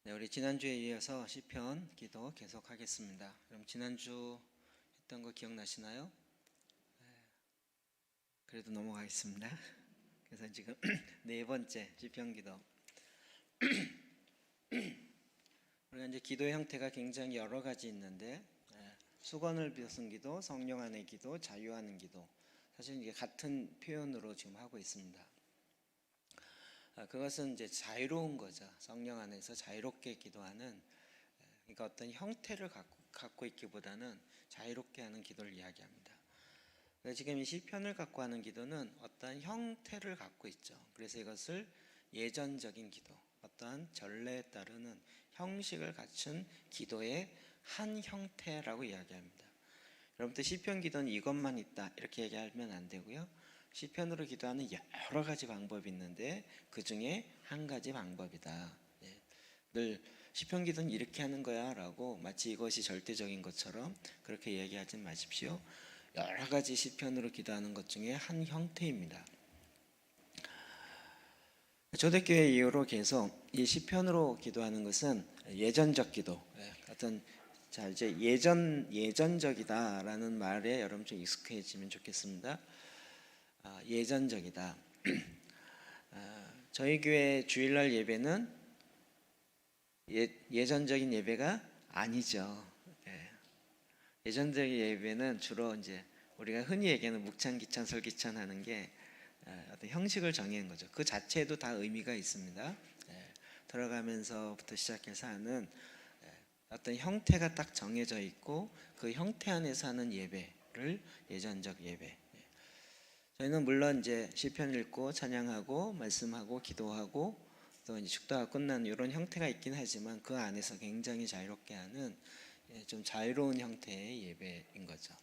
네, 우리 지난주에 이어서 시편 기도 계속하겠습니다. 그럼 지난주 했던 거 기억나시나요? 그래도 넘어가겠습니다. 그래서 지금 네 번째 시편 기도. 우리가 이제 기도의 형태가 굉장히 여러 가지 있는데 수건을 비웃은 기도, 성령 안의 기도, 자유하는 기도. 사실 이게 같은 표현으로 지금 하고 있습니다. 그것은 이제 자유로운 거죠. 성령 안에서 자유롭게 기도하는, 그러니까 어떤 형태를 갖고 있기보다는 자유롭게 하는 기도를 이야기합니다. 지금 이 시편을 갖고 하는 기도는 어떠한 형태를 갖고 있죠. 그래서 이것을 예전적인 기도, 어떠한 전례에 따르는 형식을 갖춘 기도의 한 형태라고 이야기합니다. 여러분들 시편 기도는 이것만 있다 이렇게 얘기하면 안 되고요. 시편으로 기도하는 여러 가지 방법이 있는데 그 중에 한 가지 방법이다. 늘 시편 기도는 이렇게 하는 거야 라고 마치 이것이 절대적인 것처럼 그렇게 얘기하지 마십시오. 여러 가지 시편으로 기도하는 것 중에 한 형태입니다. 초대교회 이후로 계속 이 시편으로 기도하는 것은 예전적 기도, 어떤 자 이제 예전적이다라는 말에 여러분 좀 익숙해지면 좋겠습니다. 예전적이다. 저희 교회 주일날 예배는 예전적인 예배가 아니죠. 예전적인 예배는 주로 이제 우리가 흔히 얘기하는 묵찬, 기찬, 설기찬 하는 게 어떤 형식을 정하는 거죠. 그 자체에도 다 의미가 있습니다. 들어가면서부터 시작해서 하는 어떤 형태가 딱 정해져 있고 그 형태 안에서 하는 예배를 예전적 예배. 저희는 물론 이제 시편 읽고 찬양하고 말씀하고 기도하고 또 이제 축도가 끝나는 이런 형태가 있긴 하지만 그 안에서 굉장히 자유롭게 하는 좀 자유로운 형태의 예배인 거죠.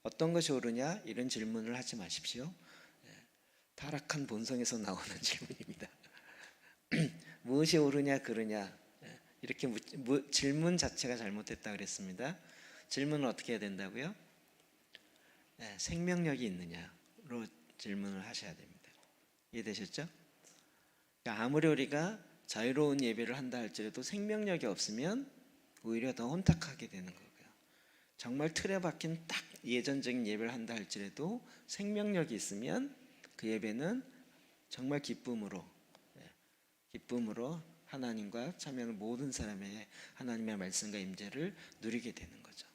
어떤 것이 옳으냐 이런 질문을 하지 마십시오. 타락한 본성에서 나오는 질문입니다. 무엇이 옳으냐 그르냐 이렇게 질문 자체가 잘못됐다 그랬습니다. 질문은 어떻게 해야 된다고요? 생명력이 있느냐로 질문을 하셔야 됩니다. 이해되셨죠? 그러니까 아무리 우리가 자유로운 예배를 한다 할지라도 생명력이 없으면 오히려 더 혼탁하게 되는 거고요. 정말 틀에 박힌 딱 예전적인 예배를 한다 할지라도 생명력이 있으면 그 예배는 정말 기쁨으로 하나님과 참여하는 모든 사람의 하나님의 말씀과 임재를 누리게 되는 거죠.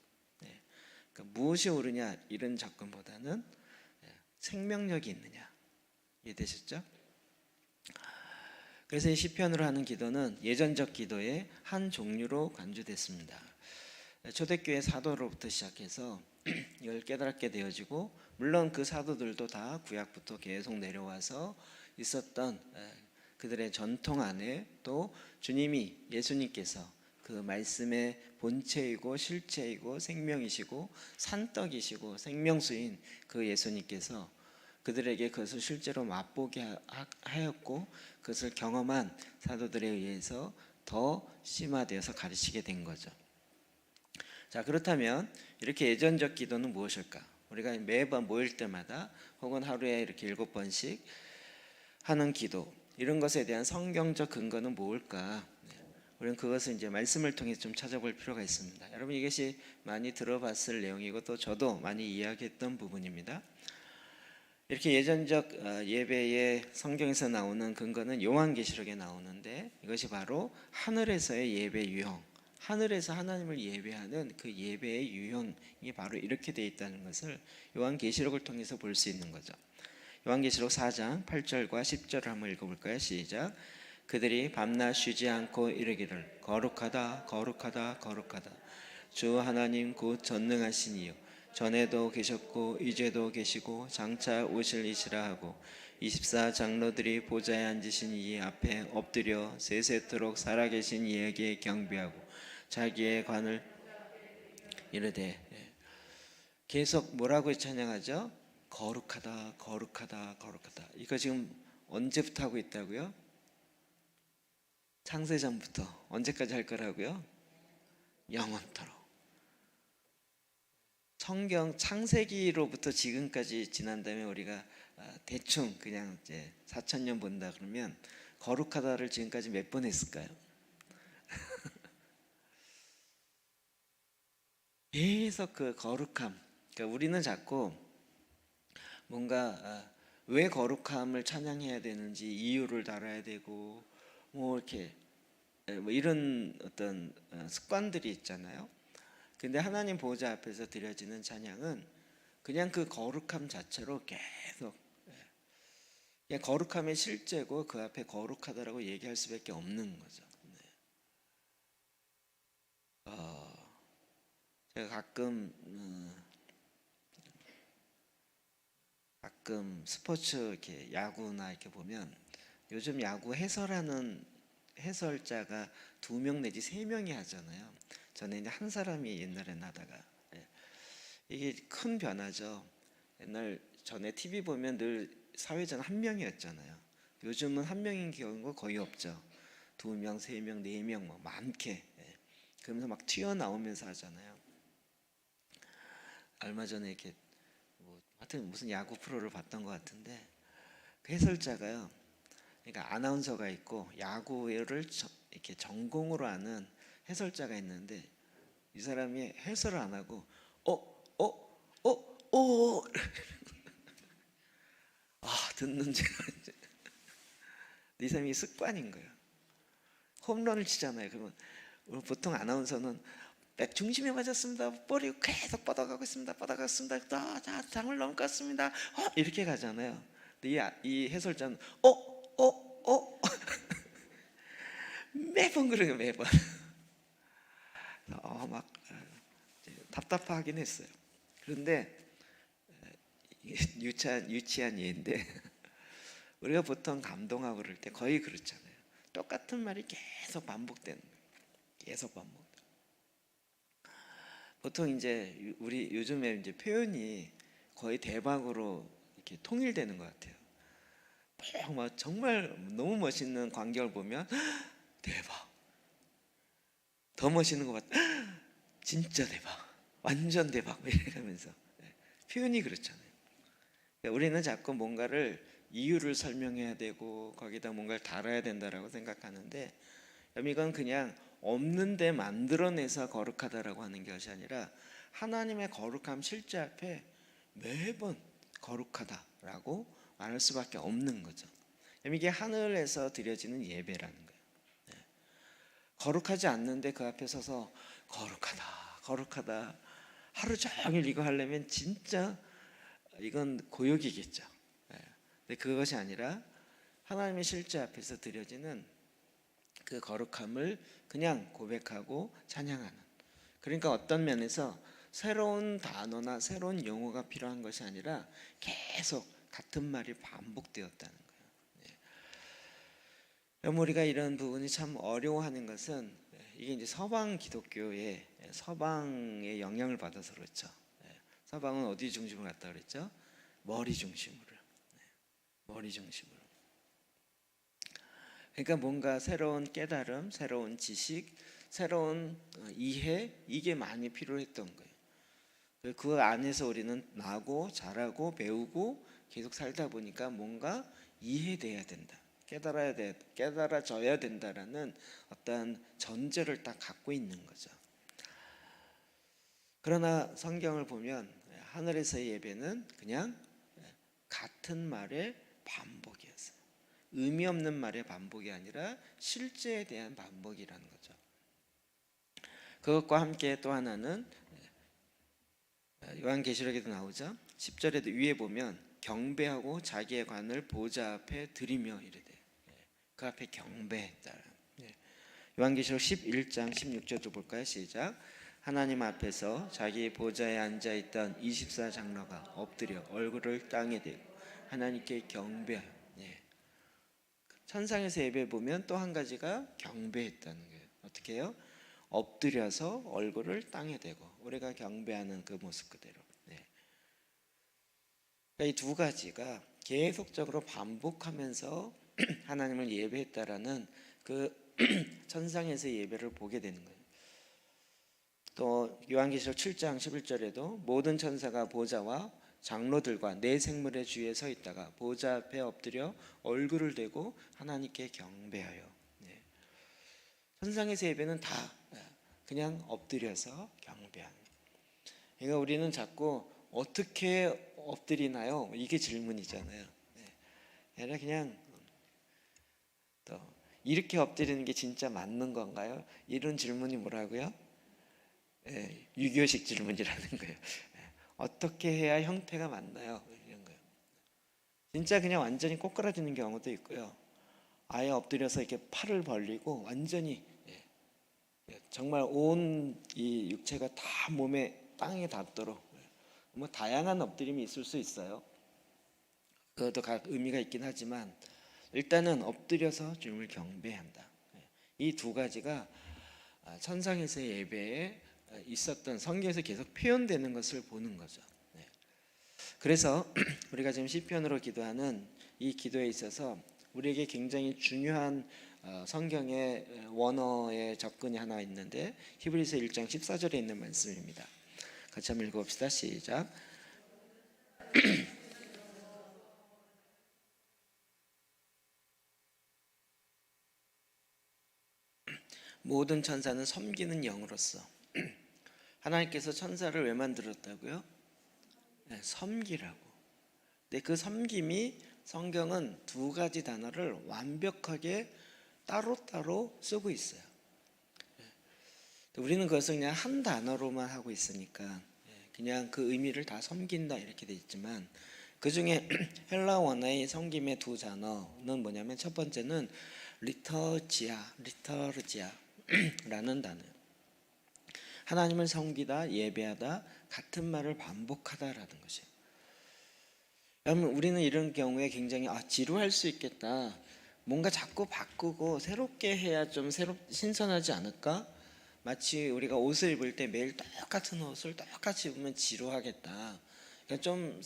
그러니까 무엇이 옳으냐 이런 접근보다는 생명력이 있느냐. 이해되셨죠? 그래서 이 시편으로 하는 기도는 예전적 기도의 한 종류로 간주됐습니다. 초대교회 사도로부터 시작해서 이걸 깨달게 되어지고 물론 그 사도들도 다 구약부터 계속 내려와서 있었던 그들의 전통 안에 또 주님이 예수님께서 그 말씀의 본체이고 실체이고 생명이시고 산떡이시고 생명수인 그 예수님께서 그들에게 그것을 실제로 맛보게 하였고 그것을 경험한 사도들에 의해서 더 심화되어서 가르치게 된 거죠. 자, 그렇다면 이렇게 예전적 기도는 무엇일까? 우리가 매번 모일 때마다 혹은 하루에 이렇게 7번씩 하는 기도, 이런 것에 대한 성경적 근거는 무엇일까? 우리는 그것을 이제 말씀을 통해 좀 찾아볼 필요가 있습니다. 여러분 이것이 많이 들어봤을 내용이고 또 저도 많이 이야기했던 부분입니다. 이렇게 예전적 예배의 성경에서 나오는 근거는 요한계시록에 나오는데 이것이 바로 하늘에서의 예배 유형, 하늘에서 하나님을 예배하는 그 예배의 유형이 바로 이렇게 되어 있다는 것을 요한계시록을 통해서 볼 수 있는 거죠. 요한계시록 4장 8절과 10절을 한번 읽어볼까요? 시작. 그들이 밤낮 쉬지 않고 이르기를 거룩하다 거룩하다 거룩하다 주 하나님 곧 전능하신 이요 전에도 계셨고 이제도 계시고 장차 오실 이시라 하고 24 장로들이 보좌에 앉으신 이 앞에 엎드려 세세토록 살아계신 이에게 경배하고 자기의 관을 이르되 계속 뭐라고 찬양하죠? 거룩하다 거룩하다 거룩하다. 이거 지금 언제부터 하고 있다고요? 창세전부터. 언제까지 할 거라고요? 영원토록. 성경 창세기로부터 지금까지 지난다음에 우리가 대충 그냥 이제 4,000년 본다 그러면 거룩하다를 지금까지 몇 번 했을까요? 계속 그 거룩함. 그러니까 우리는 자꾸 뭔가 왜 거룩함을 찬양해야 되는지 이유를 달아야 되고 뭐 이렇게 뭐 이런 어떤 습관들이 있잖아요. 근데 하나님 보좌 앞에서 드려지는 찬양은 그냥 그 거룩함 자체로 계속 그냥 거룩함의 실제고 그 앞에 거룩하다라고 얘기할 수밖에 없는 거죠. 제가 가끔 스포츠 이렇게 야구나 이렇게 보면 요즘 야구 해설하는 해설자가 2명 내지 3명이 하잖아요. 저는 이제 한 사람이 옛날엔 하다가 이게 큰 변화죠. 옛날 전에 TV 보면 늘 사회자는 1명이었잖아요. 요즘은 1명인 경우가 거의 없죠. 2명, 3명, 4명 뭐 많게. 그러면서 막 튀어나오면서 하잖아요. 얼마 전에 이렇게 뭐 하여튼 무슨 야구 프로를 봤던 것 같은데 그 해설자가요. 그러니까 아나운서가 있고 야구를 이렇게 전공으로 하는 해설자가 있는데 이 사람이 해설을 안 하고 어 듣는 제가 이제 이 사람이 습관인 거예요. 홈런을 치잖아요. 그러면 보통 아나운서는 백 중심에 맞았습니다. 볼이 계속 뻗어가고 있습니다. 뻗어갔습니다. 자, 장을 넘겼습니다. 이렇게 가잖아요. 근데 이 해설자는 매번 그래요. 매번 막 답답하긴 했어요. 그런데 유치한 예인데 우리가 보통 감동하고 그럴 때 거의 그렇잖아요. 똑같은 말이 계속 반복되는 거예요. 계속 반복. 보통 이제 우리 요즘에 이제 표현이 거의 대박으로 이렇게 통일되는 것 같아요. 막 정말 너무 멋있는 광경을 보면 대박. 더 멋있는 것 같아. 진짜 대박. 완전 대박. 이래가면서 표현이 그렇잖아요. 그러니까 우리는 자꾸 뭔가를 이유를 설명해야 되고 거기다 뭔가를 달아야 된다라고 생각하는데 이건 그냥 없는데 만들어내서 거룩하다라고 하는 것이 아니라 하나님의 거룩함 실제 앞에 매번 거룩하다라고 말할 수밖에 없는 거죠. 이게 하늘에서 드려지는 예배라는 거예요. 거룩하지 않는데 그 앞에 서서 거룩하다, 거룩하다 하루 종일 이거 하려면 진짜 이건 고역이겠죠. 근데 그것이 아니라 하나님의 실제 앞에서 드려지는 그 거룩함을 그냥 고백하고 찬양하는. 그러니까 어떤 면에서 새로운 단어나 새로운 용어가 필요한 것이 아니라 계속 같은 말이 반복되었다는 거예요. 그럼 우리가 이런 부분이 참 어려워하는 것은 이게 이제 서방 기독교의 서방의 영향을 받아서 그렇죠. 서방은 어디 중심으로 갔다 그랬죠? 머리 중심으로. 머리 중심으로. 그러니까 뭔가 새로운 깨달음, 새로운 지식, 새로운 이해 이게 많이 필요했던 거예요. 그 안에서 우리는 나고 자라고 배우고 계속 살다 보니까 뭔가 이해돼야 된다. 깨달아져야 된다라는 어떤 전제를 딱 갖고 있는 거죠. 그러나 성경을 보면 하늘에서의 예배는 그냥 같은 말의 반복이었어요. 의미 없는 말의 반복이 아니라 실제에 대한 반복이라는 거죠. 그것과 함께 또 하나는 요한계시록에도 나오죠. 10절에도 위에 보면 경배하고 자기의 관을 보좌 앞에 드리며 이르되 그 앞에 경배했다. 요한계시록 11장 16절도 볼까요? 시작. 하나님 앞에서 자기 보좌에 앉아있던 24장로가 엎드려 얼굴을 땅에 대고 하나님께 경배하여. 천상에서 예배 보면 또 한 가지가 경배했다는 거예요. 어떻게 해요? 엎드려서 얼굴을 땅에 대고 우리가 경배하는 그 모습 그대로. 그러니까 이 두 가지가 계속적으로 반복하면서 하나님을 예배했다라는 그 천상에서 예배를 보게 되는 거예요. 또 요한계시록 7장 11절에도 모든 천사가 보좌와 장로들과 네 생물의 주위에 서 있다가 보좌 앞에 엎드려 얼굴을 대고 하나님께 경배하여. 천상에서 예배는 다 그냥 엎드려서 경배하는. 그러니까 우리는 자꾸 어떻게 엎드리나요? 이게 질문이잖아요. 아니라 그냥 또 이렇게 엎드리는 게 진짜 맞는 건가요? 이런 질문이 뭐라고요? 유교식 질문이라는 거예요. 어떻게 해야 형태가 맞나요? 이런 거예요. 진짜 그냥 완전히 꼬꾸라지는 경우도 있고요. 아예 엎드려서 이렇게 팔을 벌리고 완전히 정말 온 이 육체가 다 몸에 땅에 닿도록 뭐 다양한 엎드림이 있을 수 있어요. 그것도 각 의미가 있긴 하지만 일단은 엎드려서 주님을 경배한다. 이 두 가지가 천상에서의 예배에 있었던 성경에서 계속 표현되는 것을 보는 거죠. 그래서 우리가 지금 시편으로 기도하는 이 기도에 있어서 우리에게 굉장히 중요한 성경의 원어의 접근이 하나 있는데 히브리서 1장 14절에 있는 말씀입니다. 같이 한번 읽어봅시다. 시작. 모든 천사는 섬기는 영으로서 하나님께서 천사를 왜 만들었다고요? 섬기라고. 근데 그 섬김이 성경은 두 가지 단어를 완벽하게 따로따로 쓰고 있어요. 우리는 그것을 그냥 한 단어로만 하고 있으니까 그냥 그 의미를 다 섬긴다 이렇게 돼 있지만 그 중에 헬라 원어의 섬김의 두 단어는 뭐냐면 첫 번째는 리터지아라는 단어예요. 하나님을 섬기다, 예배하다 같은 말을 반복하다라는 것이에요. 그러면 우리는 이런 경우에 굉장히 지루할 수 있겠다. 뭔가 자꾸 바꾸고 새롭게 해야 좀 신선하지 않을까? 마치 우리가 옷을 입을 때 매일 똑같은 옷을 똑같이 입으면 지루하겠다. 그러니까 좀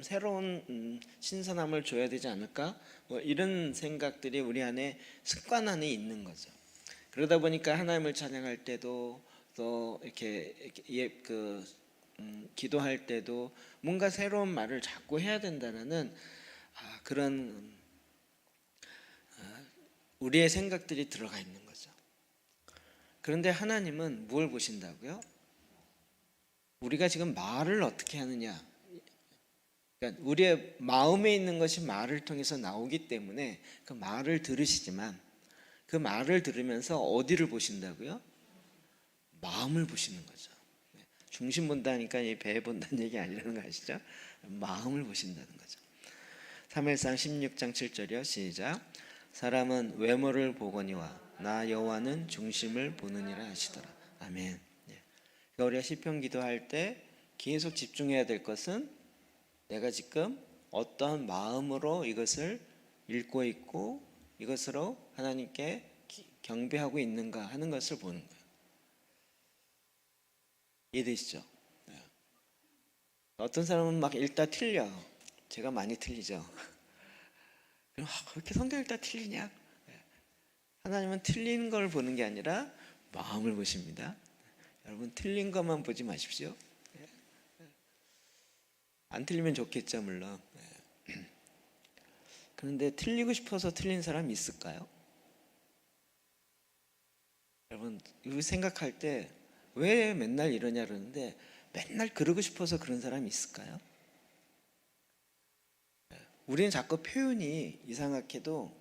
새로운 신선함을 줘야 되지 않을까? 뭐 이런 생각들이 우리 안에 습관 안에 있는 거죠. 그러다 보니까 하나님을 찬양할 때도 또 이렇게 기도할 때도 뭔가 새로운 말을 자꾸 해야 된다는 그런 우리의 생각들이 들어가 있는 거죠. 그런데 하나님은 무엇을 보신다고요? 우리가 지금 말을 어떻게 하느냐. 그러니까 우리의 마음에 있는 것이 말을 통해서 나오기 때문에 그 말을 들으시지만 그 말을 들으면서 어디를 보신다고요? 마음을 보시는 거죠. 중심 본다니까 배 본다는 얘기 아니라는 거 아시죠? 마음을 보신다는 거죠. 사무엘상 16장 7절이요. 시작. 사람은 외모를 보거니와 나 여호와는 중심을 보느니라 하시더라. 아멘. 그러니까 우리가 시편 기도할 때 계속 집중해야 될 것은 내가 지금 어떤 마음으로 이것을 읽고 있고 이것으로 하나님께 경배하고 있는가 하는 것을 보는 거예요. 이해되시죠? 어떤 사람은 막 읽다 틀려. 제가 많이 틀리죠. 그럼 그렇게 성경 읽다 틀리냐? 하나님은 틀린 걸 보는 게 아니라 마음을 보십니다. 여러분 틀린 것만 보지 마십시오. 안 틀리면 좋겠죠, 물론. 그런데 틀리고 싶어서 틀린 사람이 있을까요? 여러분 이거 생각할 때 왜 맨날 이러냐 그러는데 맨날 그러고 싶어서 그런 사람이 있을까요? 우리는 자꾸 표현이 이상하게도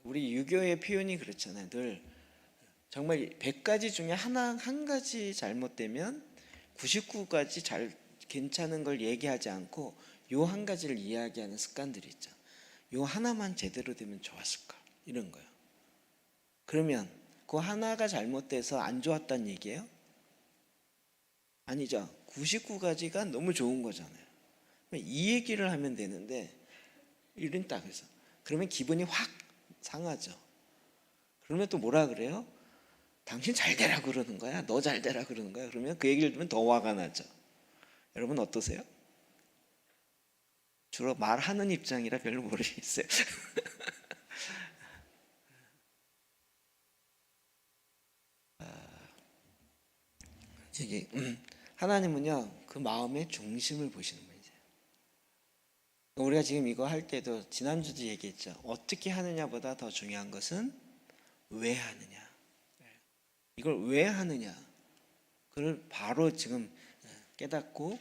우리 유교의 표현이 그렇잖아요. 늘 정말 100가지 중에 한 가지 잘못되면 99가지 괜찮은 걸 얘기하지 않고 요 한 가지를 이야기하는 습관들이 있죠. 요 하나만 제대로 되면 좋았을 걸 이런 거예요. 그러면 그 하나가 잘못돼서 안 좋았다는 얘기예요? 아니죠. 99가지가 너무 좋은 거잖아요. 이 얘기를 하면 되는데 이른다 그래서 그러면 기분이 확 상하죠. 그러면 또 뭐라 그래요? 당신 잘 되라 그러는 거야? 너 잘 되라 그러는 거야? 그러면 그 얘기를 들으면 더 화가 나죠. 여러분 어떠세요? 주로 말하는 입장이라 별로 모르겠어요. 하나님은요 그 마음의 중심을 보시는 거예요. 우리가 지금 이거 할 때도 지난주도 얘기했죠. 어떻게 하느냐보다 더 중요한 것은 왜 하느냐. 이걸 왜 하느냐. 그걸 바로 지금 깨닫고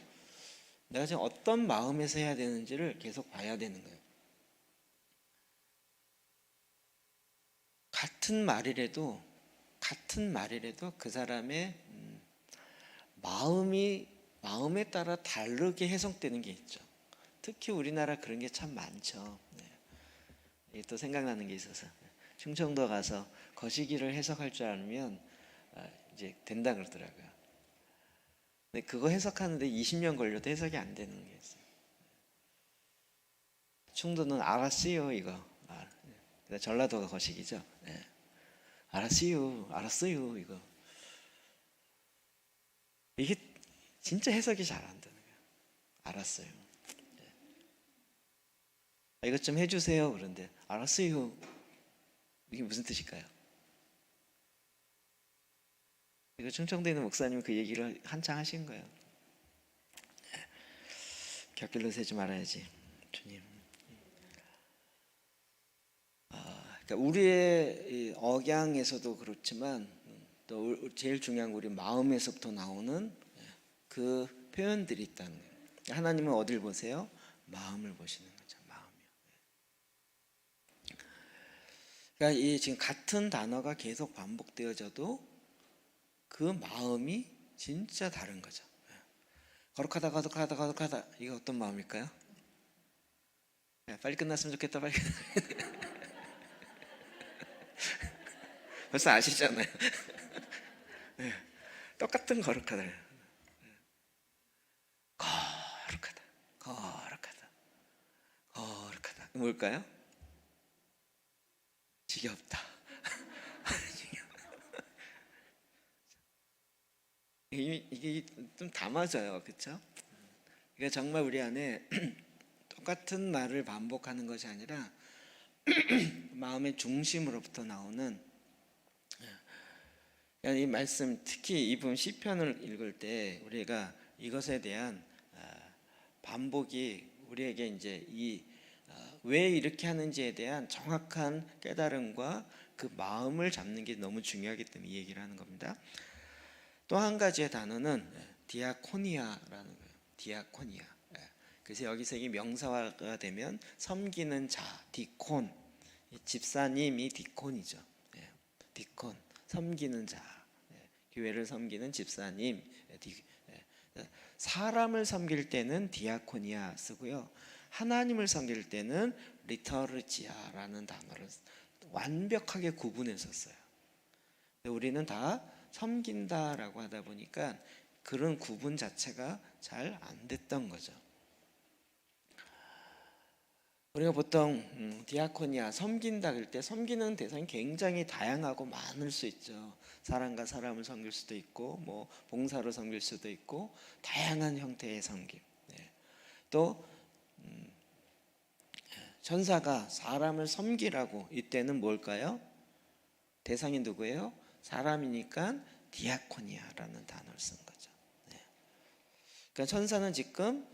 내가 지금 어떤 마음에서 해야 되는지를 계속 봐야 되는 거예요. 같은 말이라도 그 사람의 마음에 따라 다르게 해석되는 게 있죠. 특히 우리나라 그런 게 참 많죠. 네. 또 생각나는 게 있어서 충청도 가서 거시기를 해석할 줄 알면 이제 된다 그러더라고요. 근데 그거 해석하는데 20년 걸려도 해석이 안 되는 게 있어요. 충도는 알았어요 이거. 전라도가 거시기죠. 네. 알았어요 이거. 이게 진짜 해석이 잘 안 되는 거예요. 알았어요. 이것 좀 해주세요. 그런데 알았어요. 이게 무슨 뜻일까요? 이거 충청도에 있는 목사님은 그 얘기를 한창 하신 거예요. 곁길로 세지 말아야지, 주님. 그러니까 우리의 억양에서도 그렇지만 또 제일 중요한 우리 마음에서부터 나오는 그 표현들이 있다는 거예요. 하나님은 어딜 보세요? 마음을 보시는 거죠. 마음이요. 그러니까 이 지금 같은 단어가 계속 반복되어져도 그 마음이 진짜 다른 거죠. 거룩하다. 이거 어떤 마음일까요? 빨리 끝났으면 좋겠다. 빨리. 벌써 아시잖아요. 똑같은 거룩하다. 거룩하다. 뭘까요? 지겹다. 이게 좀 다 맞아요, 그렇죠? 이게 정말 우리 안에 똑같은 말을 반복하는 것이 아니라 마음의 중심으로부터 나오는 이 말씀, 특히 이 부분 시편을 읽을 때 우리가 이것에 대한 반복이 우리에게 이제 왜 이렇게 하는지에 대한 정확한 깨달음과 그 마음을 잡는 게 너무 중요하기 때문에 이 얘기를 하는 겁니다. 또 한 가지의 단어는 디아코니아라는 거예요. 디아코니아. 그래서 여기서 이 명사화가 되면 섬기는 자, 디콘. 집사님이 디콘이죠. 디콘, 섬기는 자. 교회를 섬기는 집사님. 사람을 섬길 때는 디아코니아 쓰고요. 하나님을 섬길 때는 리터르지아라는 단어를 완벽하게 구분해서 써요. 우리는 다 섬긴다라고 하다 보니까 그런 구분 자체가 잘 안 됐던 거죠. 우리가 보통 디아코니아, 섬긴다 그럴 때 섬기는 대상이 굉장히 다양하고 많을 수 있죠. 사람과 사람을 섬길 수도 있고 뭐 봉사로 섬길 수도 있고 다양한 형태의 섬김. 또 천사가 사람을 섬기라고 이때는 뭘까요? 대상이 누구예요? 사람이니까 디아코니아라는 단어를 쓴 거죠. 그러니까 천사는 지금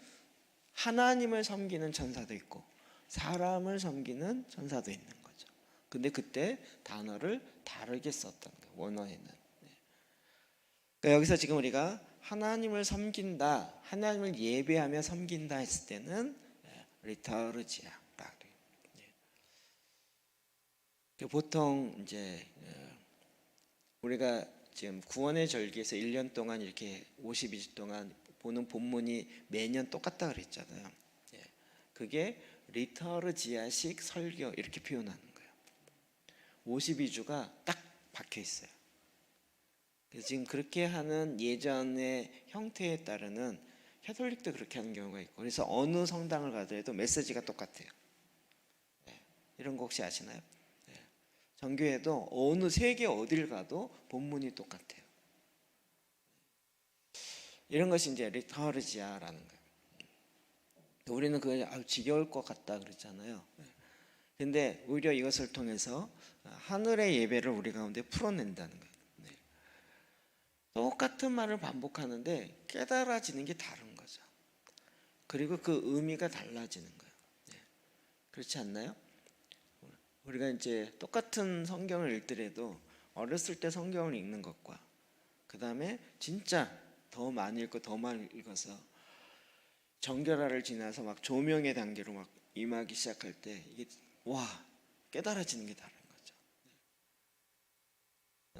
하나님을 섬기는 천사도 있고 사람을 섬기는 천사도 있는 거죠. 근데 그때 단어를 다르게 썼던 거예요. 원어에는. 그러니까 여기서 지금 우리가 하나님을 섬긴다, 하나님을 예배하며 섬긴다 했을 때는 리터르지아라 그래요. 보통 이제 우리가 지금 구원의 절기에서 1년 동안 이렇게 52주 동안 보는 본문이 매년 똑같다 그랬잖아요. 그게 리터르지아식 설교 이렇게 표현하는 거예요. 52주가 딱 박혀 있어요. 그래서 지금 그렇게 하는 예전의 형태에 따르는 캐톨릭도 그렇게 하는 경우가 있고 그래서 어느 성당을 가더라도 메시지가 똑같아요. 이런 거 혹시 아시나요? 정교회도 어느 세계 어딜 가도 본문이 똑같아요. 이런 것이 이제 리터르지아라는 거예요. 우리는 그걸 지겨울 것 같다 그랬잖아요. 근데 오히려 이것을 통해서 하늘의 예배를 우리 가운데 풀어낸다는 거예요. 똑같은 말을 반복하는데 깨달아지는 게 다른 거죠. 그리고 그 의미가 달라지는 거예요. 그렇지 않나요? 우리가 이제 똑같은 성경을 읽더라도 어렸을 때 성경을 읽는 것과 그 다음에 진짜 더 많이 읽고 더 많이 읽어서 정결화를 지나서 막 조명의 단계로 막 임하기 시작할 때 이게 와 깨달아지는 게 다른 거죠.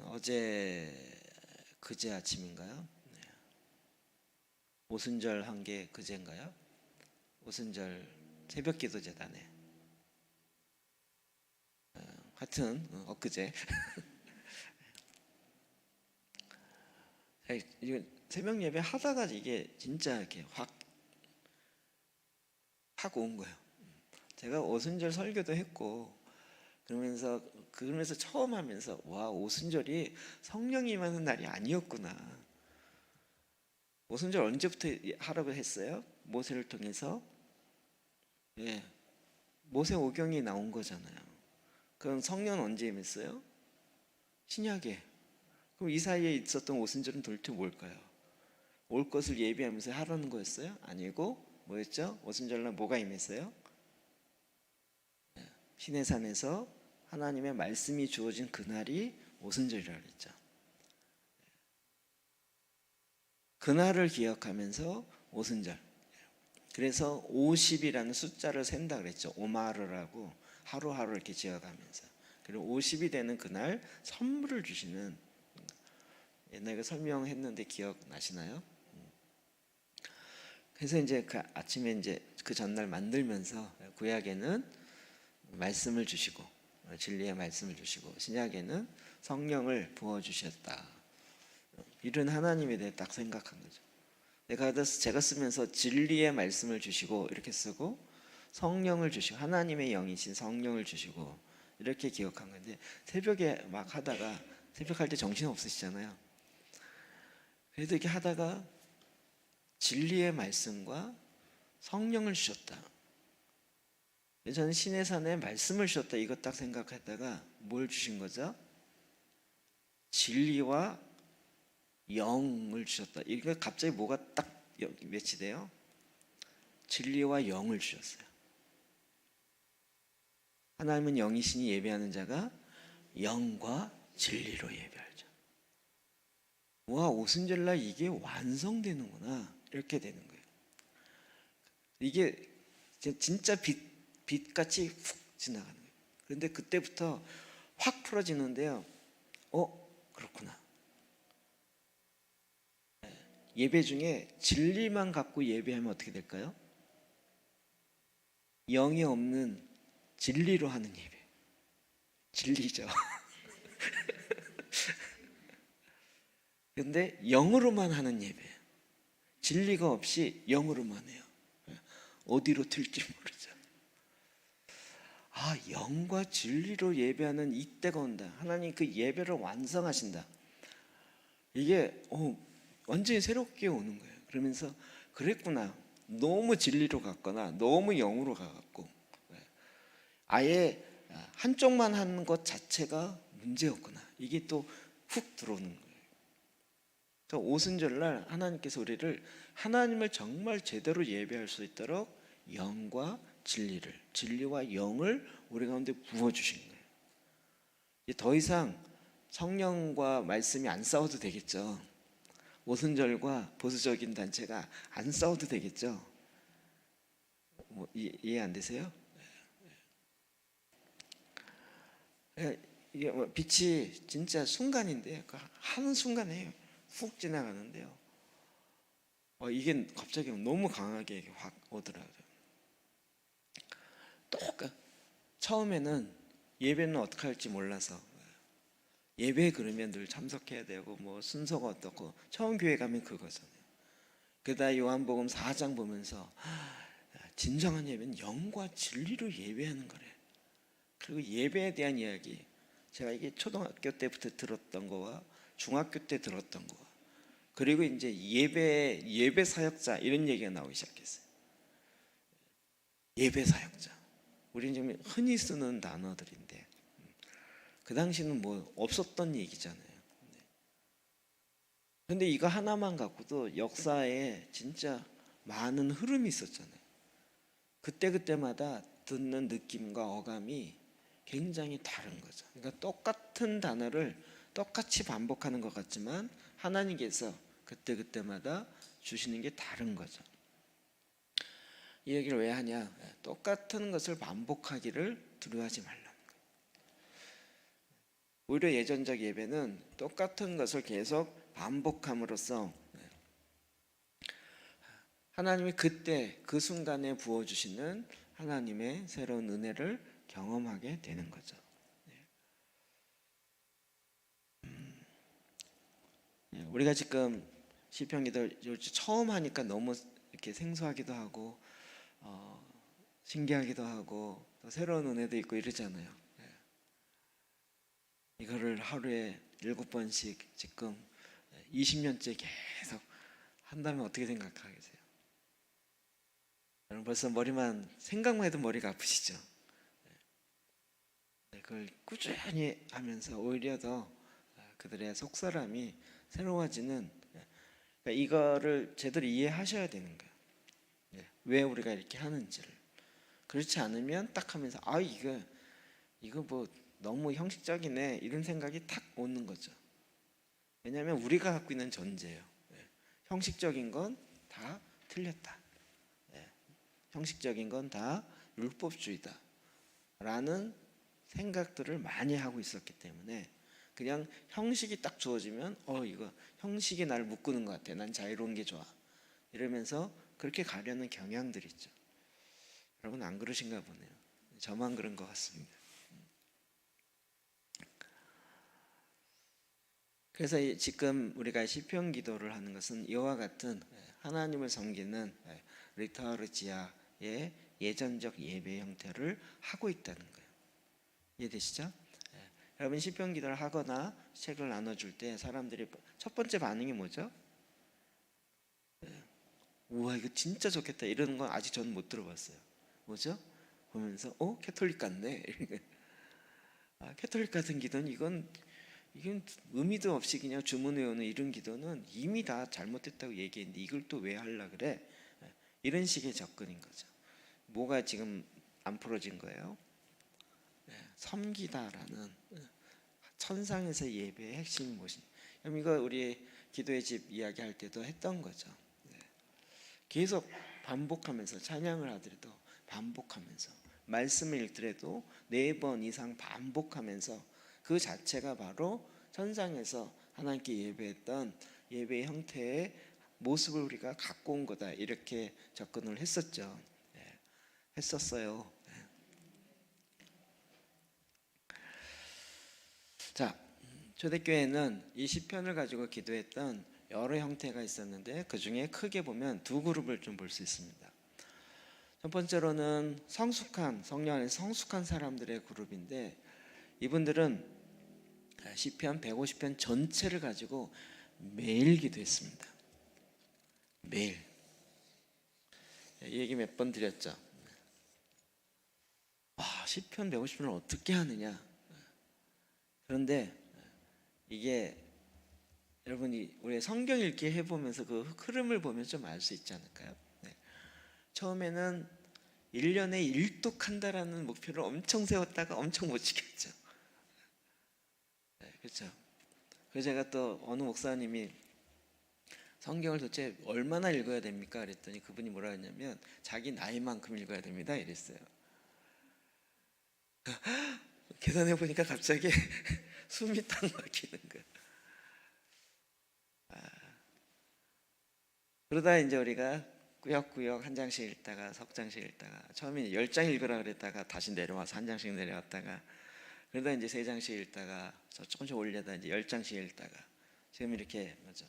어제 그제 아침인가요? 오순절 한 게 그제인가요? 오순절 새벽기도 재단에 하여튼 엊그제 이거 새벽 예배 하다가 이게 진짜 이렇게 확 온 거예요. 제가 오순절 설교도 했고 그러면서 처음 하면서 와 오순절이 성령이 임하는 날이 아니었구나. 오순절 언제부터 하라고 했어요? 모세를 통해서 예, 모세 오경이 나온 거잖아요. 그럼 성령은 언제 임했어요? 신약에. 그럼 이 사이에 있었던 오순절은 도대체 뭘까요? 올 것을 예비하면서 하라는 거였어요? 아니고 뭐였죠? 오순절날 뭐가 임했어요? 시내산에서 하나님의 말씀이 주어진 그날이 오순절이라고 했죠. 그날을 기억하면서 오순절. 그래서 50이라는 숫자를 센다 그랬죠. 오마르라고 하루하루 이렇게 지어가면서. 그리고 50이 되는 그날 선물을 주시는, 옛날에 설명했는데 기억나시나요? 그래서 이제 그 아침에 이제 그 전날 만들면서 구약에는 말씀을 주시고 진리의 말씀을 주시고 신약에는 성령을 부어 주셨다. 이런 하나님에 대해 딱 생각한 거죠. 제가 쓰면서 진리의 말씀을 주시고 이렇게 쓰고 성령을 주시고 하나님의 영이신 성령을 주시고 이렇게 기억한 건데 새벽에 막 하다가 새벽할 때 정신 없으시잖아요. 그래도 이렇게 하다가 진리의 말씀과 성령을 주셨다. 저는 시내산에 말씀을 주셨다 이거 딱 생각했다가 뭘 주신 거죠? 진리와 영을 주셨다. 이거 갑자기 뭐가 딱 매치돼요? 진리와 영을 주셨어요. 하나님은 영이시니 예배하는 자가 영과 진리로 예배하죠. 와 오순절날 이게 완성되는구나 이렇게 되는 거예요. 이게 진짜 빛같이 훅 지나가는 거예요. 그런데 그때부터 확 풀어지는데요. 그렇구나. 예배 중에 진리만 갖고 예배하면 어떻게 될까요? 영이 없는 진리로 하는 예배. 진리죠. 근데 영으로만 하는 예배. 진리가 없이 영으로만 해요. 어디로 튈지 모르죠. 영과 진리로 예배하는 이때가 온다. 하나님 그 예배를 완성하신다. 이게 완전히 새롭게 오는 거예요. 그러면서 그랬구나. 너무 진리로 갔거나 너무 영으로 가갖고 아예 한쪽만 하는 것 자체가 문제였구나. 이게 또 훅 들어오는 거예요. 그래서 오순절날 하나님께서 우리를 하나님을 정말 제대로 예배할 수 있도록 영과 진리와 영을 우리 가운데 부어주신 거예요. 이제 더 이상 성령과 말씀이 안 싸워도 되겠죠. 오순절과 보수적인 단체가 안 싸워도 되겠죠. 이해 안 되세요? 이게 빛이 진짜 순간인데 한 순간에 훅 지나가는데요. 이게 갑자기 너무 강하게 확 오더라고요. 처음에는 예배는 어떻게 할지 몰라서 예배 그러면 늘 참석해야 되고 뭐 순서가 어떻고 처음 교회 가면 그거잖아요. 그러다 요한복음 4장 보면서 진정한 예배는 영과 진리로 예배하는 거래. 그리고 예배에 대한 이야기 제가 이게 초등학교 때부터 들었던 거와 중학교 때 들었던 거와 그리고 이제 예배 사역자 이런 얘기가 나오기 시작했어요. 예배 사역자 우리는 지금 흔히 쓰는 단어들인데 그 당시는 뭐 없었던 얘기잖아요. 그런데 이거 하나만 갖고도 역사에 진짜 많은 흐름이 있었잖아요. 그때마다 듣는 느낌과 어감이 굉장히 다른 거죠. 그러니까 똑같은 단어를 똑같이 반복하는 것 같지만 하나님께서 그때그때마다 주시는 게 다른 거죠. 이 얘기를 왜 하냐? 똑같은 것을 반복하기를 두려워하지 말라는 거예요. 오히려 예전적 예배는 똑같은 것을 계속 반복함으로써 하나님이 그때 그 순간에 부어주시는 하나님의 새로운 은혜를 경험하게 되는 거죠. 우리가 지금 시편 기도 처음 하니까 너무 이렇게 생소하기도 하고 신기하기도 하고 또 새로운 은혜도 있고 이러잖아요. 이거를 하루에 7번씩 지금 20년째 계속 한다면 어떻게 생각하겠어요? 여러분 벌써 머리만 생각만 해도 머리가 아프시죠? 그걸 꾸준히 하면서 오히려 더 그들의 속사람이 새로워지는, 그러니까 이거를 제대로 이해하셔야 되는 거예요. 왜 우리가 이렇게 하는지를. 그렇지 않으면 딱 하면서 이거 뭐 너무 형식적이네 이런 생각이 탁 오는 거죠. 왜냐하면 우리가 갖고 있는 전제예요. 형식적인 건 다 틀렸다. 형식적인 건 다 율법주의다 라는 생각들을 많이 하고 있었기 때문에 그냥 형식이 딱 주어지면 이거 형식이 나를 묶는 것 같아. 난 자유로운 게 좋아. 이러면서 그렇게 가려는 경향들이 있죠. 여러분 안 그러신가 보네요. 저만 그런 것 같습니다. 그래서 지금 우리가 시편 기도를 하는 것은 이와 같은 하나님을 섬기는 리터르지아의 예전적 예배 형태를 하고 있다는 거예요. 이해되시죠? 여러분 시편 기도를 하거나 책을 나눠줄 때 사람들이 첫 번째 반응이 뭐죠? 우와 이거 진짜 좋겠다 이러는 건 아직 저는 못 들어봤어요. 뭐죠? 보면서 캐톨릭 같네. 캐톨릭 같은 기도는 이건 의미도 없이 그냥 주문해오는 이런 기도는 이미 다 잘못됐다고 얘기했는데 이걸 또 왜 하려 그래? 이런 식의 접근인 거죠. 뭐가 지금 안 풀어진 거예요? 섬기다라는 천상에서 예배의 핵심이 무엇이냐. 그럼 이거 우리 기도의 집 이야기할 때도 했던 거죠. 계속 반복하면서 찬양을 하더라도 반복하면서 말씀을 읽더라도 4번 이상 반복하면서 그 자체가 바로 천상에서 하나님께 예배했던 예배의 형태의 모습을 우리가 갖고 온 거다 이렇게 접근을 했었죠. 했었어요. 자, 초대교회는 이 시편을 가지고 기도했던 여러 형태가 있었는데 그 중에 크게 보면 두 그룹을 좀 볼 수 있습니다. 첫 번째로는 성령 안에 성숙한 사람들의 그룹인데 이분들은 시편 150편 전체를 가지고 매일 기도했습니다. 매일. 이 얘기 몇 번 드렸죠. 시편 150편을 어떻게 하느냐. 그런데 이게 여러분이 우리 성경 읽기 해보면서 그 흐름을 보면 좀 알 수 있지 않을까요? 처음에는 1년에 1독한다라는 목표를 엄청 세웠다가 엄청 못 지켰죠. 그렇죠. 그래서 제가 또 어느 목사님이 성경을 도대체 얼마나 읽어야 됩니까? 그랬더니 그분이 뭐라 했냐면 자기 나이만큼 읽어야 됩니다 이랬어요. 계산해 보니까 갑자기 숨이 딱 막히는 거예요. 그러다 이제 우리가 꾸역꾸역 한 장씩 읽다가 석 장씩 읽다가 처음에 10장 읽으라 그랬다가 다시 내려와서 한 장씩 내려왔다가 그러다 이제 3장씩 읽다가 조금씩 올려다 이제 10장씩 읽다가 지금 이렇게 맞죠?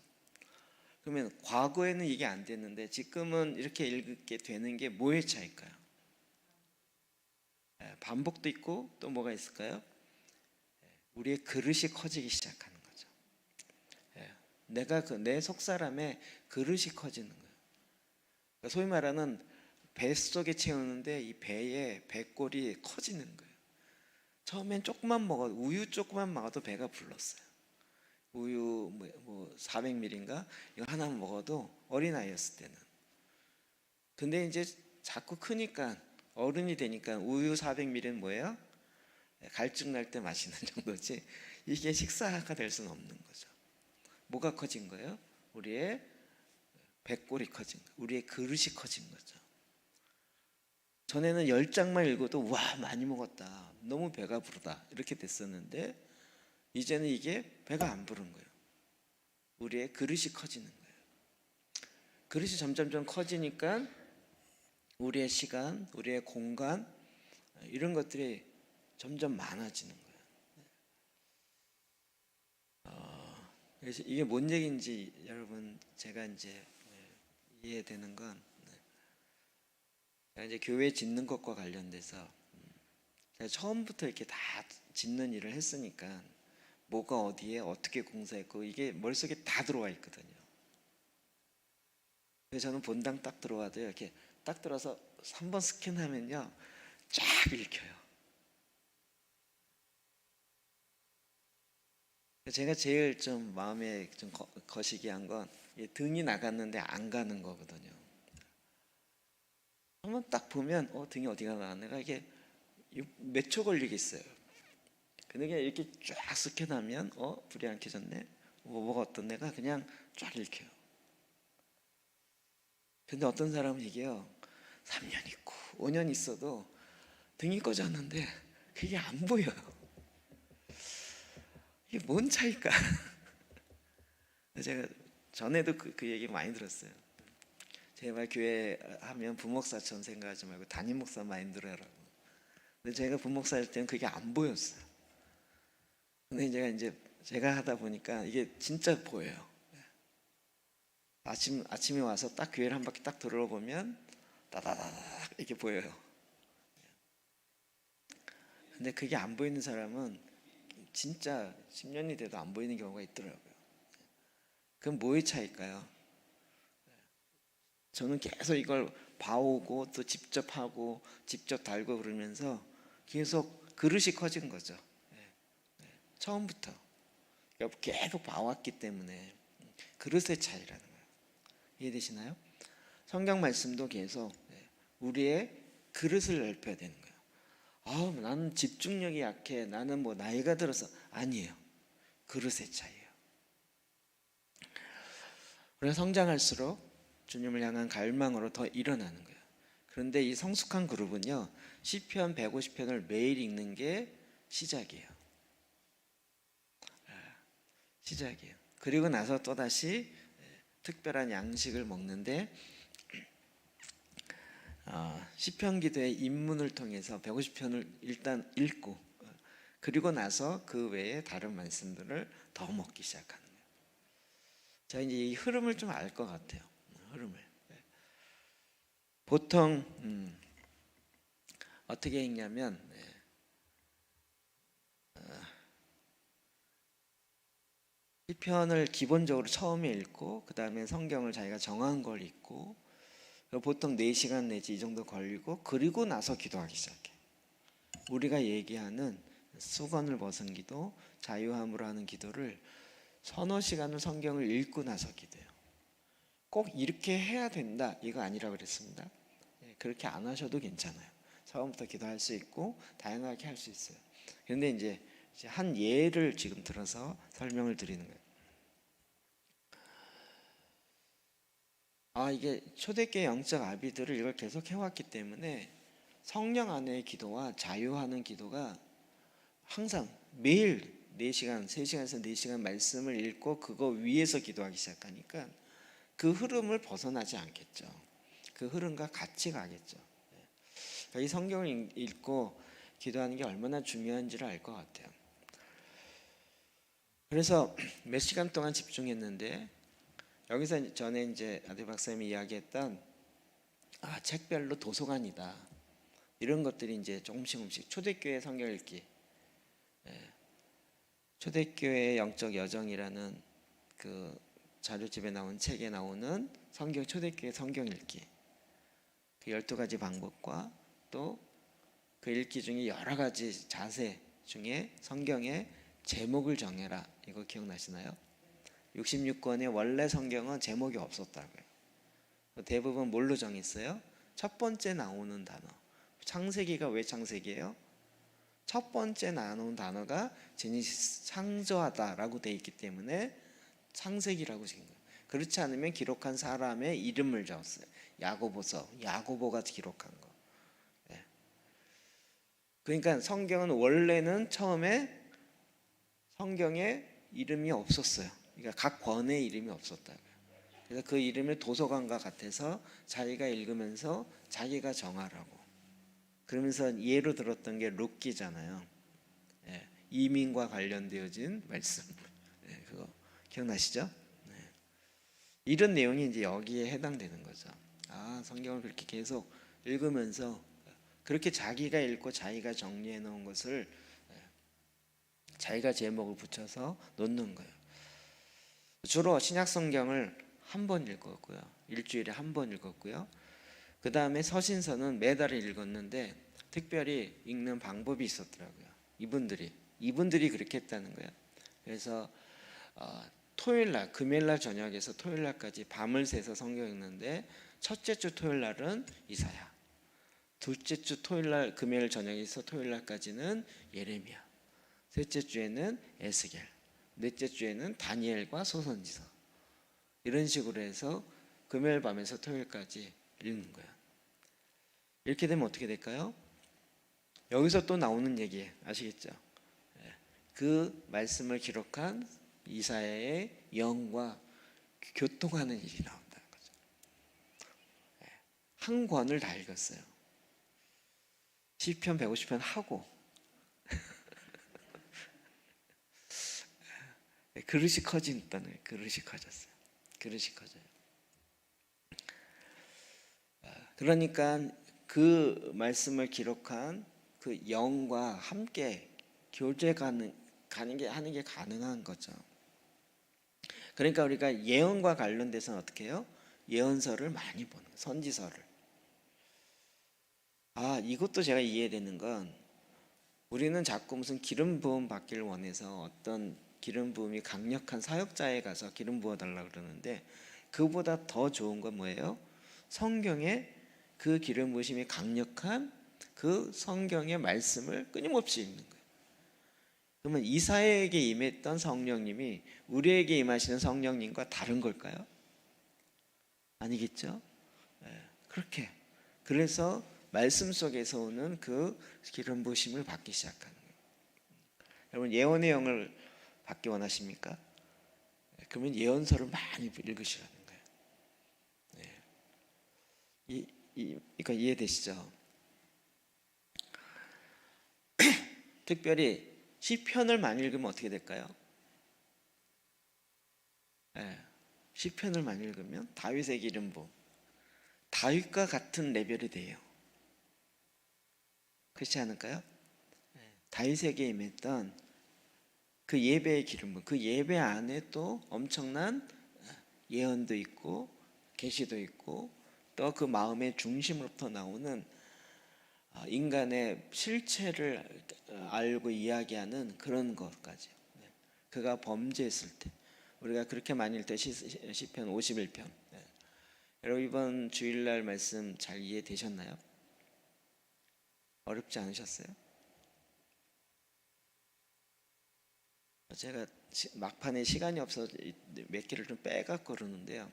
그러면 과거에는 이게 안 됐는데 지금은 이렇게 읽게 되는 게 뭐의 차이일까요? 반복도 있고 또 뭐가 있을까요? 우리의 그릇이 커지기 시작하는 거죠. 내가 내 속사람의 그릇이 커지는 거예요. 그러니까 소위 말하는 뱃속에 채우는데 이 배의 배꼴이 커지는 거예요. 처음엔 조금만 먹어도 우유 조금만 먹어도 배가 불렀어요. 우유 뭐 400ml인가 이거 하나만 먹어도 어린아이였을 때는. 근데 이제 자꾸 크니까 어른이 되니까 우유 400ml는 뭐예요? 갈증 날 때 마시는 정도지 이게 식사가 될 수는 없는 거죠. 뭐가 커진 거예요? 우리의 배꼴이 커진 거예요. 우리의 그릇이 커진 거죠. 전에는 10장만 읽어도 와 많이 먹었다, 너무 배가 부르다 이렇게 됐었는데 이제는 이게 배가 안 부른 거예요. 우리의 그릇이 커지는 거예요. 그릇이 점점점 커지니까 우리의 시간, 우리의 공간 이런 것들이 점점 많아지는 거예요. 그래서 이게 뭔 얘기인지 여러분 제가 이제 이해되는 건 제가 이제 교회 짓는 것과 관련돼서 제가 처음부터 이렇게 다 짓는 일을 했으니까 뭐가 어디에 어떻게 공사했고 이게 머릿속에 다 들어와 있거든요. 그래서 저는 본당 딱 들어와도 이렇게 딱 들어서 3번 스캔하면요 쫙 읽혀요. 제가 제일 좀 마음에 좀 거시기한 건 등이 나갔는데 안 가는 거거든요. 한번 딱 보면 등이 어디가 나갔네가 이게 몇 초 걸리겠어요. 근데 그냥 이렇게 쫙 스캔하면 불이 안 켜졌네, 뭐가 어떤 데가 그냥 쫙 읽혀요. 근데 어떤 사람은 이게요 3년 있고 5년 있어도 등이 꺼졌는데 그게 안 보여요. 이게 뭔 차이일까? 제가 전에도 그 얘기 많이 들었어요. 제발 교회 하면 부목사처럼 생각하지 말고 담임 목사 마인드로 하라고. 근데 제가 부목사 할 때는 그게 안 보였어요. 근데 제가 하다 보니까 이게 진짜 보여요. 아침에 와서 딱 교회를 한 바퀴 딱 돌아보면 따다다닥 이렇게 보여요. 근데 그게 안 보이는 사람은 진짜 10년이 돼도 안 보이는 경우가 있더라고요. 그럼 뭐의 차이일까요? 저는 계속 이걸 봐오고 또 직접 하고 직접 달고 그러면서 계속 그릇이 커진 거죠. 처음부터 계속 봐왔기 때문에 그릇의 차이라는 거예요. 이해되시나요? 성경 말씀도 계속 우리의 그릇을 넓혀야 되는 거예요. 나는 집중력이 약해, 나는 뭐 나이가 들어서, 아니에요. 그릇의 차이예요. 우리가 성장할수록 주님을 향한 갈망으로 더 일어나는 거예요. 그런데 이 성숙한 그룹은요 시편 150편을 매일 읽는 게 시작이에요. 시작이에요. 그리고 나서 또다시 특별한 양식을 먹는데 시편 기도의 입문을 통해서 150편을 일단 읽고 그리고 나서 그 외에 다른 말씀들을 더 먹기 시작하는 거예요. 자, 이제 이 흐름을 좀 알 것 같아요. 흐름을 보통 어떻게 읽냐면 시편을 기본적으로 처음에 읽고 그 다음에 성경을 자기가 정한 걸 읽고 보통 4시간 내지 이 정도 걸리고 그리고 나서 기도하기 시작해. 우리가 얘기하는 수건을 벗은 기도, 자유함으로 하는 기도를 서너 시간을 성경을 읽고 나서 기도해요. 꼭 이렇게 해야 된다 이거 아니라 그랬습니다. 그렇게 안 하셔도 괜찮아요. 처음부터 기도할 수 있고 다양하게 할 수 있어요. 그런데 이제 한 예를 지금 들어서 설명을 드리는 거예요. 이게 초대교회 영적 아비들을 이걸 계속 해왔기 때문에 성령 안의 기도와 자유하는 기도가 항상 매일 4시간, 3시간에서 4시간 말씀을 읽고 그거 위에서 기도하기 시작하니까 그 흐름을 벗어나지 않겠죠. 그 흐름과 같이 가겠죠. 그러니까 이 성경을 읽고 기도하는 게 얼마나 중요한지를 알 것 같아요. 그래서 몇 시간 동안 집중했는데 여기서 전에 이제 아들 박사님이 이야기했던 책별로 도서관이다 이런 것들이 이제 조금씩 초대교회 성경 읽기, 초대교회 영적 여정이라는 그 자료집에 나온 책에 나오는 성경 초대교회 성경 읽기 그 12가지 방법과 또 그 읽기 중에 여러 가지 자세 중에 성경의 제목을 정해라 이거 기억나시나요? 66권의 원래 성경은 제목이 없었다고요. 대부분 뭘로 정했어요? 첫 번째 나오는 단어. 창세기가 왜 창세기예요? 첫 번째 나오는 단어가 제니시스 창조하다라고 되어 있기 때문에 창세기라고 지은 거예요. 그렇지 않으면 기록한 사람의 이름을 적었어요. 야고보서, 야고보가 기록한 거. 예. 그러니까 성경은 원래는 처음에 성경에 이름이 없었어요. 그러니까 각 권의 이름이 없었다고요. 그래서 그 이름을 도서관과 같아서 자기가 읽으면서 자기가 정하라고. 그러면서 예로 들었던 게 룻기잖아요. 예. 이민과 관련되어진 말씀. 예, 그거 기억나시죠? 네. 이런 내용이 이제 여기에 해당되는 거죠. 아, 성경을 그렇게 계속 읽으면서 그렇게 자기가 읽고 자기가 정리해 놓은 것을 자기가 제목을 붙여서 놓는 거예요. 주로 신약 성경을 한 번 읽었고요. 일주일에 한 번 읽었고요. 그 다음에 서신서는 매달 읽었는데 특별히 읽는 방법이 있었더라고요. 이분들이 그렇게 했다는 거예요. 그래서 토요일날, 금요일날 저녁에서 토요일날까지 밤을 새서 성경 읽는데 첫째 주 토요일날은 이사야, 둘째 주 토요일날 금요일 저녁에서 토요일날까지는 예레미야, 셋째 주에는 에스겔, 넷째 주에는 다니엘과 소선지서, 이런 식으로 해서 금요일 밤에서 토요일까지 읽는 거예요. 이렇게 되면 어떻게 될까요? 여기서 또 나오는 얘기 아시겠죠? 그 말씀을 기록한 이사야의 영과 교통하는 일이 나온다는 거죠. 한 권을 다 읽었어요. 시편 150편 하고 그릇이 커진다는 거예요. 그릇이 커졌어요. 그릇이 커져요. 그러니까 그 말씀을 기록한 그 영과 함께 교제하는 게 가능한 거죠. 그러니까 우리가 예언과 관련돼서는 어떻게 해요? 예언서를 많이 보는 거예요. 선지서를. 이것도 제가 이해되는 건 우리는 자꾸 무슨 기름 부음 받기를 원해서 어떤 기름 부음이 강력한 사역자에 가서 기름 부어 달라고 그러는데 그보다 더 좋은 건 뭐예요? 성경에 그 기름 부으심이 강력한 그 성경의 말씀을 끊임없이 읽는 거예요. 그러면 이사야에게 임했던 성령님이 우리에게 임하시는 성령님과 다른 걸까요? 아니겠죠? 그렇게. 그래서 말씀 속에서 오는 그 기름 부으심을 받기 시작하는 거예요. 여러분 예언의 영을 받기 원하십니까? 그러면 예언서를 많이 읽으시라는 거예요. 그러니까 이해되시죠? 특별히 시편을 많이 읽으면 어떻게 될까요? 시편을 많이 읽으면 다윗의 기름 부음, 다윗과 같은 레벨이 돼요. 그렇지 않을까요? 다윗에게 임했던 그 예배의 기름 부음, 그 예배 안에 또 엄청난 예언도 있고 계시도 있고 또 그 마음의 중심으로부터 나오는 인간의 실체를 알고 이야기하는 그런 것까지. 그가 범죄했을 때 우리가 그렇게 많이 읽을 때 시편 51편. 여러분 이번 주일날 말씀 잘 이해되셨나요? 어렵지 않으셨어요? 제가 막판에 시간이 없어서 몇 개를 좀 빼갖고 그러는데요.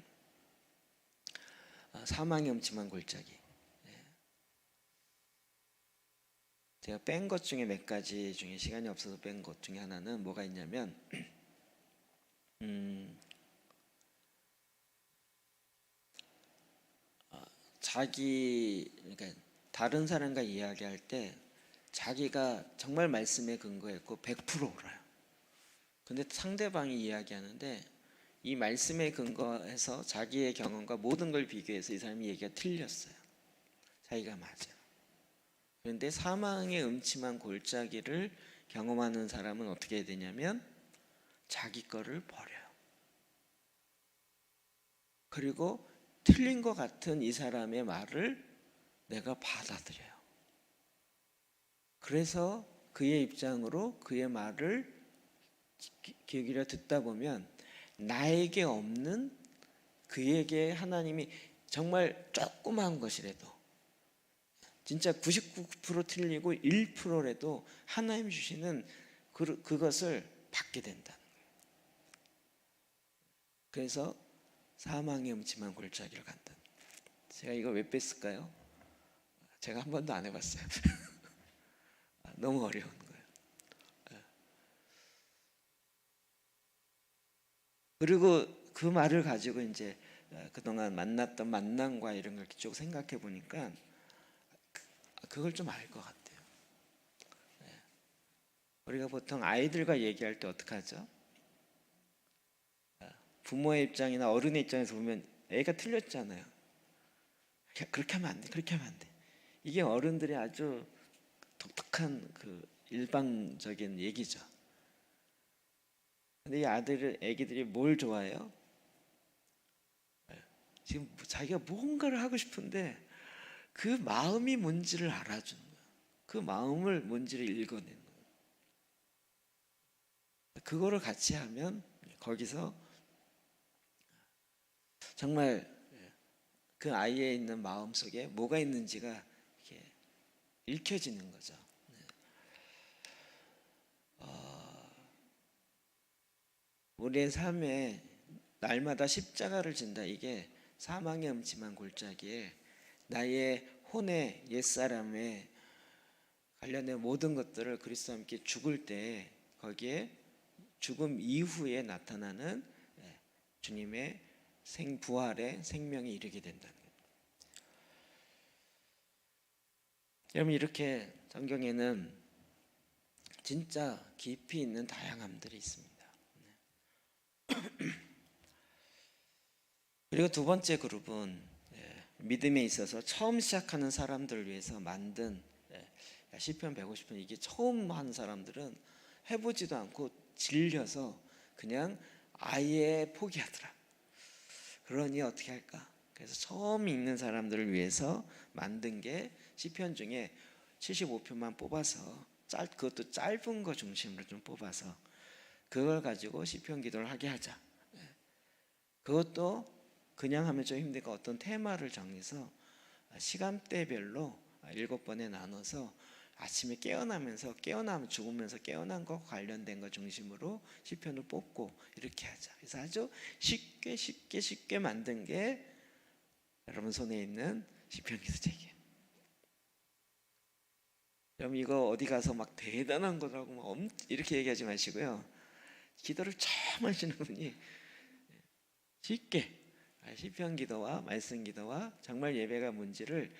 사망의 음침한 골짜기. 제가 뺀 것 중에 몇 가지 중에 시간이 없어서 뺀 것 중에 하나는 뭐가 있냐면 그러니까 다른 사람과 이야기할 때 자기가 정말 말씀에 근거했고 100% 울어요. 근데 상대방이 이야기하는데 이 말씀에 근거해서 자기의 경험과 모든 걸 비교해서 이 사람이 얘기가 틀렸어요. 자기가 맞아요. 그런데 사망의 음침한 골짜기를 경험하는 사람은 어떻게 해야 되냐면 자기 거를 버려요. 그리고 틀린 것 같은 이 사람의 말을 내가 받아들여요. 그래서 그의 입장으로 그의 말을 귀 기울여 듣다 보면 나에게 없는 그에게 하나님이 정말 조그마한 것이라도 진짜 99% 틀리고 1%라도 하나님 주시는 그것을 받게 된다는 거예요. 그래서 사망의 음침한 골짜기를 간다. 제가 이걸 왜 뺐을까요? 제가 한 번도 안 해봤어요. 너무 어려운 거예요. 그리고 그 말을 가지고 이제 그동안 만났던 만남과 이런 걸 쭉 생각해 보니까 그걸 좀 알 것 같아요. 우리가 보통 아이들과 얘기할 때 어떻게 하죠? 부모의 입장이나 어른의 입장에서 보면 애가 틀렸잖아요. 야, 그렇게 하면 안 돼. 그렇게 하면 안 돼. 이게 어른들의 아주 독특한 그 일방적인 얘기죠. 근데 이 애기들이 뭘 좋아해요? 지금 자기가 뭔가를 하고 싶은데 그 마음이 뭔지를 알아주는 거예요. 그 마음을 뭔지를 읽어내는 거예요. 그거를 같이 하면 거기서 정말 그 아이에 있는 마음 속에 뭐가 있는지가 이렇게 읽혀지는 거죠. 우리의 삶에 날마다 십자가를 진다. 이게 사망의 음침한 골짜기에 나의 혼의 옛사람의 관련된 모든 것들을 그리스도와 함께 죽을 때 거기에 죽음 이후에 나타나는 주님의 부활의 생명에 이르게 된다는 거예요. 여러분, 이렇게 성경에는 진짜 깊이 있는 다양함들이 있습니다. 그리고 두 번째 그룹은 믿음에 있어서 처음 시작하는 사람들을 위해서 만든 시편 150편. 이게 처음 한 사람들은 해보지도 않고 질려서 그냥 아예 포기하더라. 그러니 어떻게 할까? 그래서 처음 읽는 사람들을 위해서 만든 게 시편 중에 75편만 뽑아서 그것도 짧은 거 중심으로 좀 뽑아서 그걸 가지고 시편 기도를 하게 하자. 그것도 그냥 하면 좀 힘드니까 어떤 테마를 정해서 시간대별로 7번에 나눠서 아침에 깨어나면서 죽으면서 깨어난 것 관련된 것 중심으로 시편을 뽑고 이렇게 하자. 그래서 아주 쉽게 만든 게 여러분 손에 있는 시편 기도책이에요. 여러분, 이거 어디 가서 막 대단한 거라고 막 이렇게 얘기하지 마시고요. 기도를 처음 하시는 분이 쉽게 시편 기도와 말씀 기도와 정말 예배가 뭔지를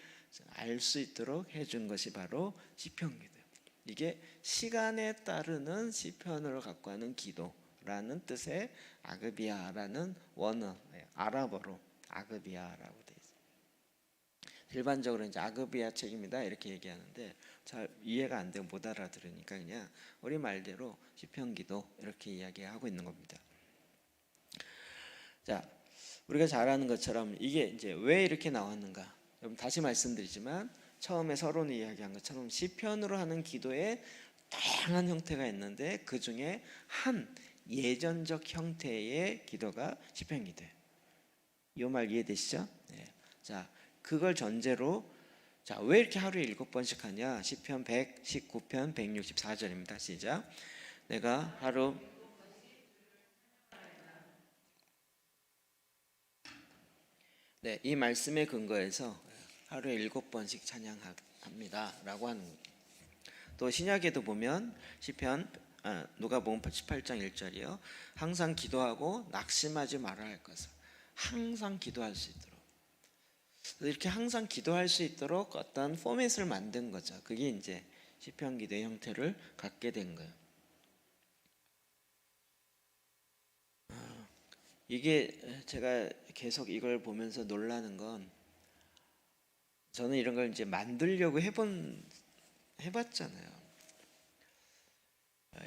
알 수 있도록 해준 것이 바로 시편 기도예요. 이게 시간에 따르는 시편으로 갖고 하는 기도라는 뜻의 아그비아라는 원어, 아랍어로 아그비아라고 되어 있어요. 일반적으로 이제 아그비아 책입니다 이렇게 얘기하는데 잘 이해가 안 되고 못 알아들으니까 그냥 우리 말대로 시편 기도 이렇게 이야기하고 있는 겁니다. 자, 우리가 잘 아는 것처럼 이게 이제 왜 이렇게 나왔는가? 여러분, 다시 말씀드리지만 처음에 서론을 이야기한 것처럼 시편으로 하는 기도에 다양한 형태가 있는데 그 중에 한 예전적 형태의 기도가 시편 기도예요. 이 말 이해되시죠? 네. 자, 그걸 전제로 왜 이렇게 하루에 7번씩 하냐? 시편 119편 164절입니다. 시작. 내가 하루 이 말씀에 근거해서 하루에 7번씩 찬양합니다 라고 하는 거예요. 또 신약에도 보면 시편 누가복음 18장 1절이요. 항상 기도하고 낙심하지 말아야 할 것을. 항상 기도할 수 있도록. 이렇게 항상 기도할 수 있도록 어떤 포맷을 만든 거죠. 그게 이제 시편 기도의 형태를 갖게 된 거예요. 이게 제가 계속 이걸 보면서 놀라는 건 저는 이런 걸 이제 만들려고 해봤잖아요.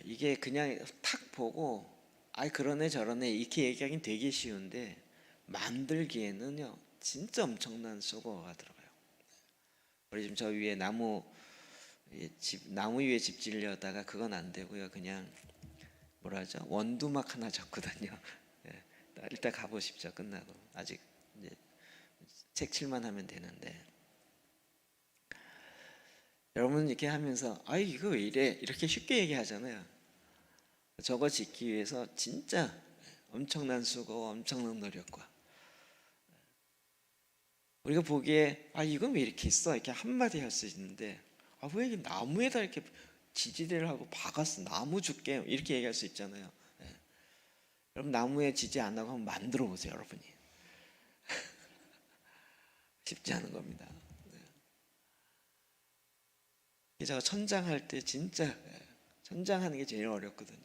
이게 그냥 탁 보고 그러네 저러네 이렇게 얘기하긴 되게 쉬운데 만들기에는요 진짜 엄청난 수고가 들어가요. 우리 지금 저 위에 나무 위에 집 지으려다가 그건 안 되고요. 그냥 뭐라죠? 원두막 하나 졌거든요. 일단 가보십시오. 끝나고 아직 이제 색칠만 하면 되는데 여러분 이렇게 하면서 이거 왜 이래 이렇게 쉽게 얘기하잖아요. 저거 짓기 위해서 진짜 엄청난 수고 엄청난 노력과 우리가 보기에 이건 왜 이렇게 있어? 이렇게 한마디 할 수 있는데 왜 이게 나무에다 이렇게 지지대를 하고 박았어? 나무 줄게 이렇게 얘기할 수 있잖아요. 예. 여러분 나무에 지지 안 하고 한번 만들어 보세요, 여러분이. 쉽지 않은 겁니다. 제가 천장할 때 진짜 천장하는 게 제일 어렵거든요.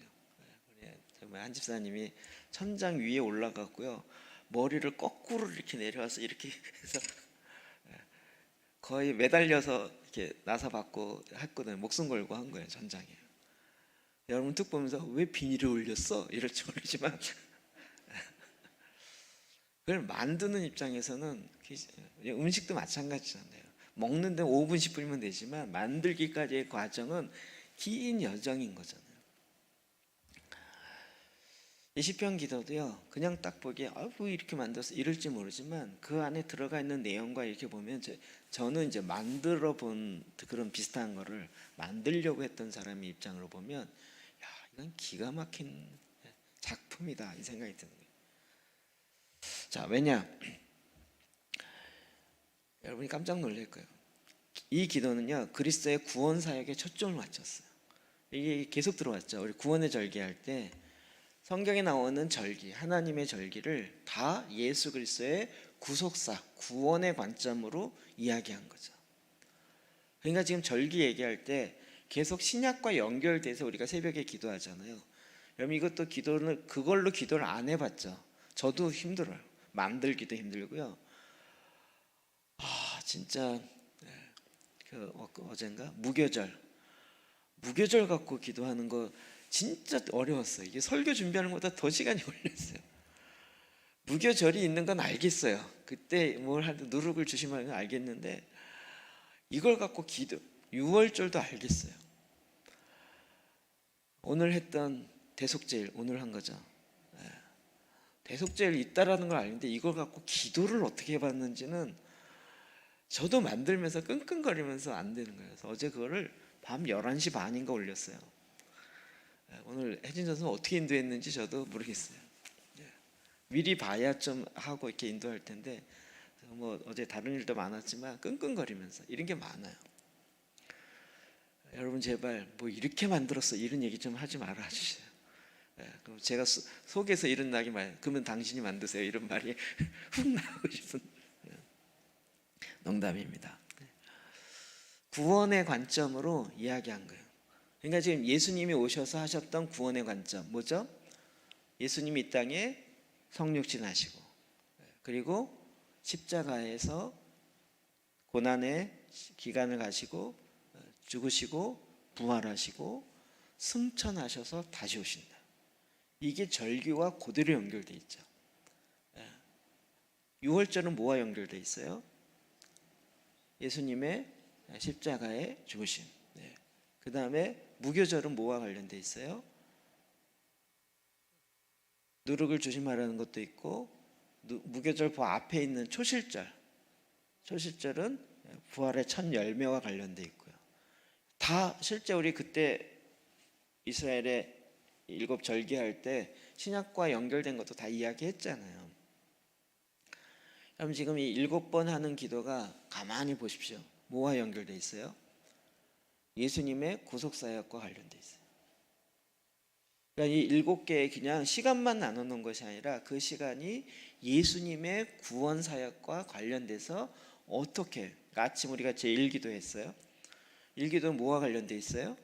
우리 정말 한 집사님이 천장 위에 올라갔고요. 머리를 거꾸로 이렇게 내려와서 이렇게 해서 거의 매달려서 이렇게 나사 받고 했거든요. 목숨 걸고 한 거예요, 천장에. 여러분 뚝 보면서 왜 비닐을 올렸어? 이럴지 모르지만 그걸 만드는 입장에서는 음식도 마찬가지잖아요. 먹는데 5분 10분이면 되지만 만들기까지의 과정은 긴 여정인 거잖아요. 이 시편 기도도요, 그냥 딱 보기에 왜 이렇게 만들었어 이럴지 모르지만 그 안에 들어가 있는 내용과 이렇게 보면 저는 이제 만들어 본 그런 비슷한 거를 만들려고 했던 사람의 입장으로 보면 이건 기가 막힌 작품이다 이 생각이 드는 거예요. 자, 왜냐? 여러분이 깜짝 놀랄 거예요. 이 기도는요, 그리스도의 구원 사역에 초점을 맞췄어요. 이게 계속 들어왔죠. 우리 구원의 절기할 때 성경에 나오는 절기, 하나님의 절기를 다 예수 그리스도의 구속사, 구원의 관점으로 이야기한 거죠. 그러니까 지금 절기 얘기할 때 계속 신약과 연결돼서 우리가 새벽에 기도하잖아요. 여러분 이것도 기도는 그걸로 기도를 안 해봤죠. 저도 힘들어요. 만들기도 힘들고요. 진짜 어젠가 무교절 갖고 기도하는 거 진짜 어려웠어요. 이게 설교 준비하는 것보다 더 시간이 걸렸어요. 무교절이 있는 건 알겠어요. 그때 뭘 할 때 누룩을 주시면 알겠는데 이걸 갖고 기도 6월절도 알겠어요. 오늘 했던 대속제일 오늘 한 거죠. 대속제일 있다라는 걸 아는데 이걸 갖고 기도를 어떻게 해봤는지는 저도 만들면서 끙끙거리면서 안 되는 거예요. 그래서 어제 그거를 밤 11시 반인가 올렸어요. 오늘 혜진 선수는 어떻게 인도했는지 저도 모르겠어요. 미리 봐야 좀 하고 이렇게 인도할 텐데 뭐 어제 다른 일도 많았지만 끙끙거리면서 이런 게 많아요. 여러분 제발 뭐 이렇게 만들었어 이런 얘기 좀 하지 말아 주세요. 그럼 제가 속에서 이런 나기 말 그러면 당신이 만드세요 이런 말이 훅 나오고 싶은 농담입니다. 구원의 관점으로 이야기한 거예요. 그러니까 지금 예수님이 오셔서 하셨던 구원의 관점 뭐죠? 예수님이 이 땅에 성육신 하시고 그리고 십자가에서 고난의 기간을 가시고 죽으시고 부활하시고 승천하셔서 다시 오신다. 이게 절기와 그대로 연결돼 있죠. 6월절은 뭐와 연결돼 있어요? 예수님의 십자가의 죽으심. 그 다음에 무교절은 뭐와 관련돼 있어요? 누룩을 조심하라는 것도 있고 무교절 앞에 있는 초실절. 초실절은 부활의 첫 열매와 관련돼 있고요. 다 실제 우리 그때 이스라엘의 7 절기할 때 신약과 연결된 것도 다 이야기했잖아요. 그럼 지금 이 7번 하는 기도가 가만히 보십시오. 뭐와 연결돼 있어요? 예수님의 구속사역과 관련돼 있어요. 그러니까 이 7개의 그냥 시간만 나누는 것이 아니라 그 시간이 예수님의 구원사역과 관련돼서 어떻게 아침 우리가 제1기도 했어요. 1기도는 뭐와 관련돼 있어요?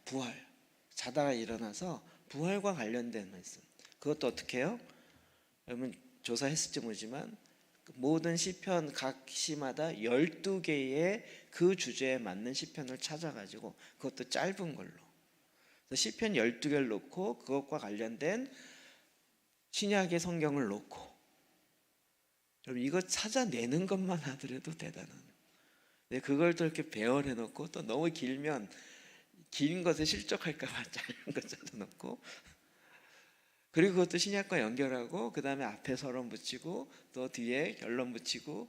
부활. 자다가 일어나서 부활과 관련된 말씀. 그것도 어떻게 해요? 여러분 조사했을지 모르지만 모든 시편 각 시마다 12개의 그 주제에 맞는 시편을 찾아가지고 그것도 짧은 걸로 시편 12개를 놓고 그것과 관련된 신약의 성경을 놓고 여러분 이거 찾아내는 것만 하더라도 대단한 근데 그걸 또 이렇게 배열해 놓고 또 너무 길면 긴 것에 실족할까 봐 짧은 것 찾아놓고 그리고 그것도 신약과 연결하고 그 다음에 앞에 서론 붙이고 또 뒤에 결론 붙이고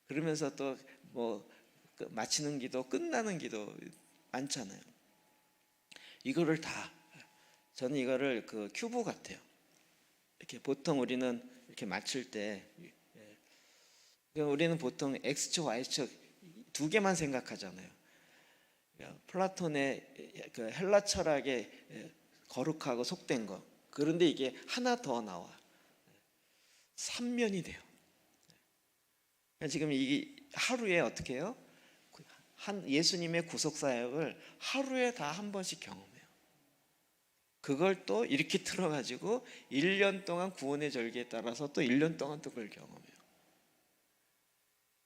그러면서 또 뭐 마치는 기도 끝나는 기도 많잖아요. 이거를 다 저는 이거를 그 큐브 같아요. 이렇게 보통 우리는 이렇게 맞출 때 그러니까 우리는 보통 X축, Y축 두 개만 생각하잖아요. 그러니까 플라톤의 그 헬라 철학의 거룩하고 속된 거. 그런데 이게 하나 더 나와. 삼면이 돼요. 그러니까 지금 이 하루에 어떻게 해요? 한 예수님의 구속 사역을 하루에 다 한 번씩 경험해요. 그걸 또 이렇게 틀어가지고 1년 동안 구원의 절기에 따라서 또 1년 동안 또 그걸 경험해요.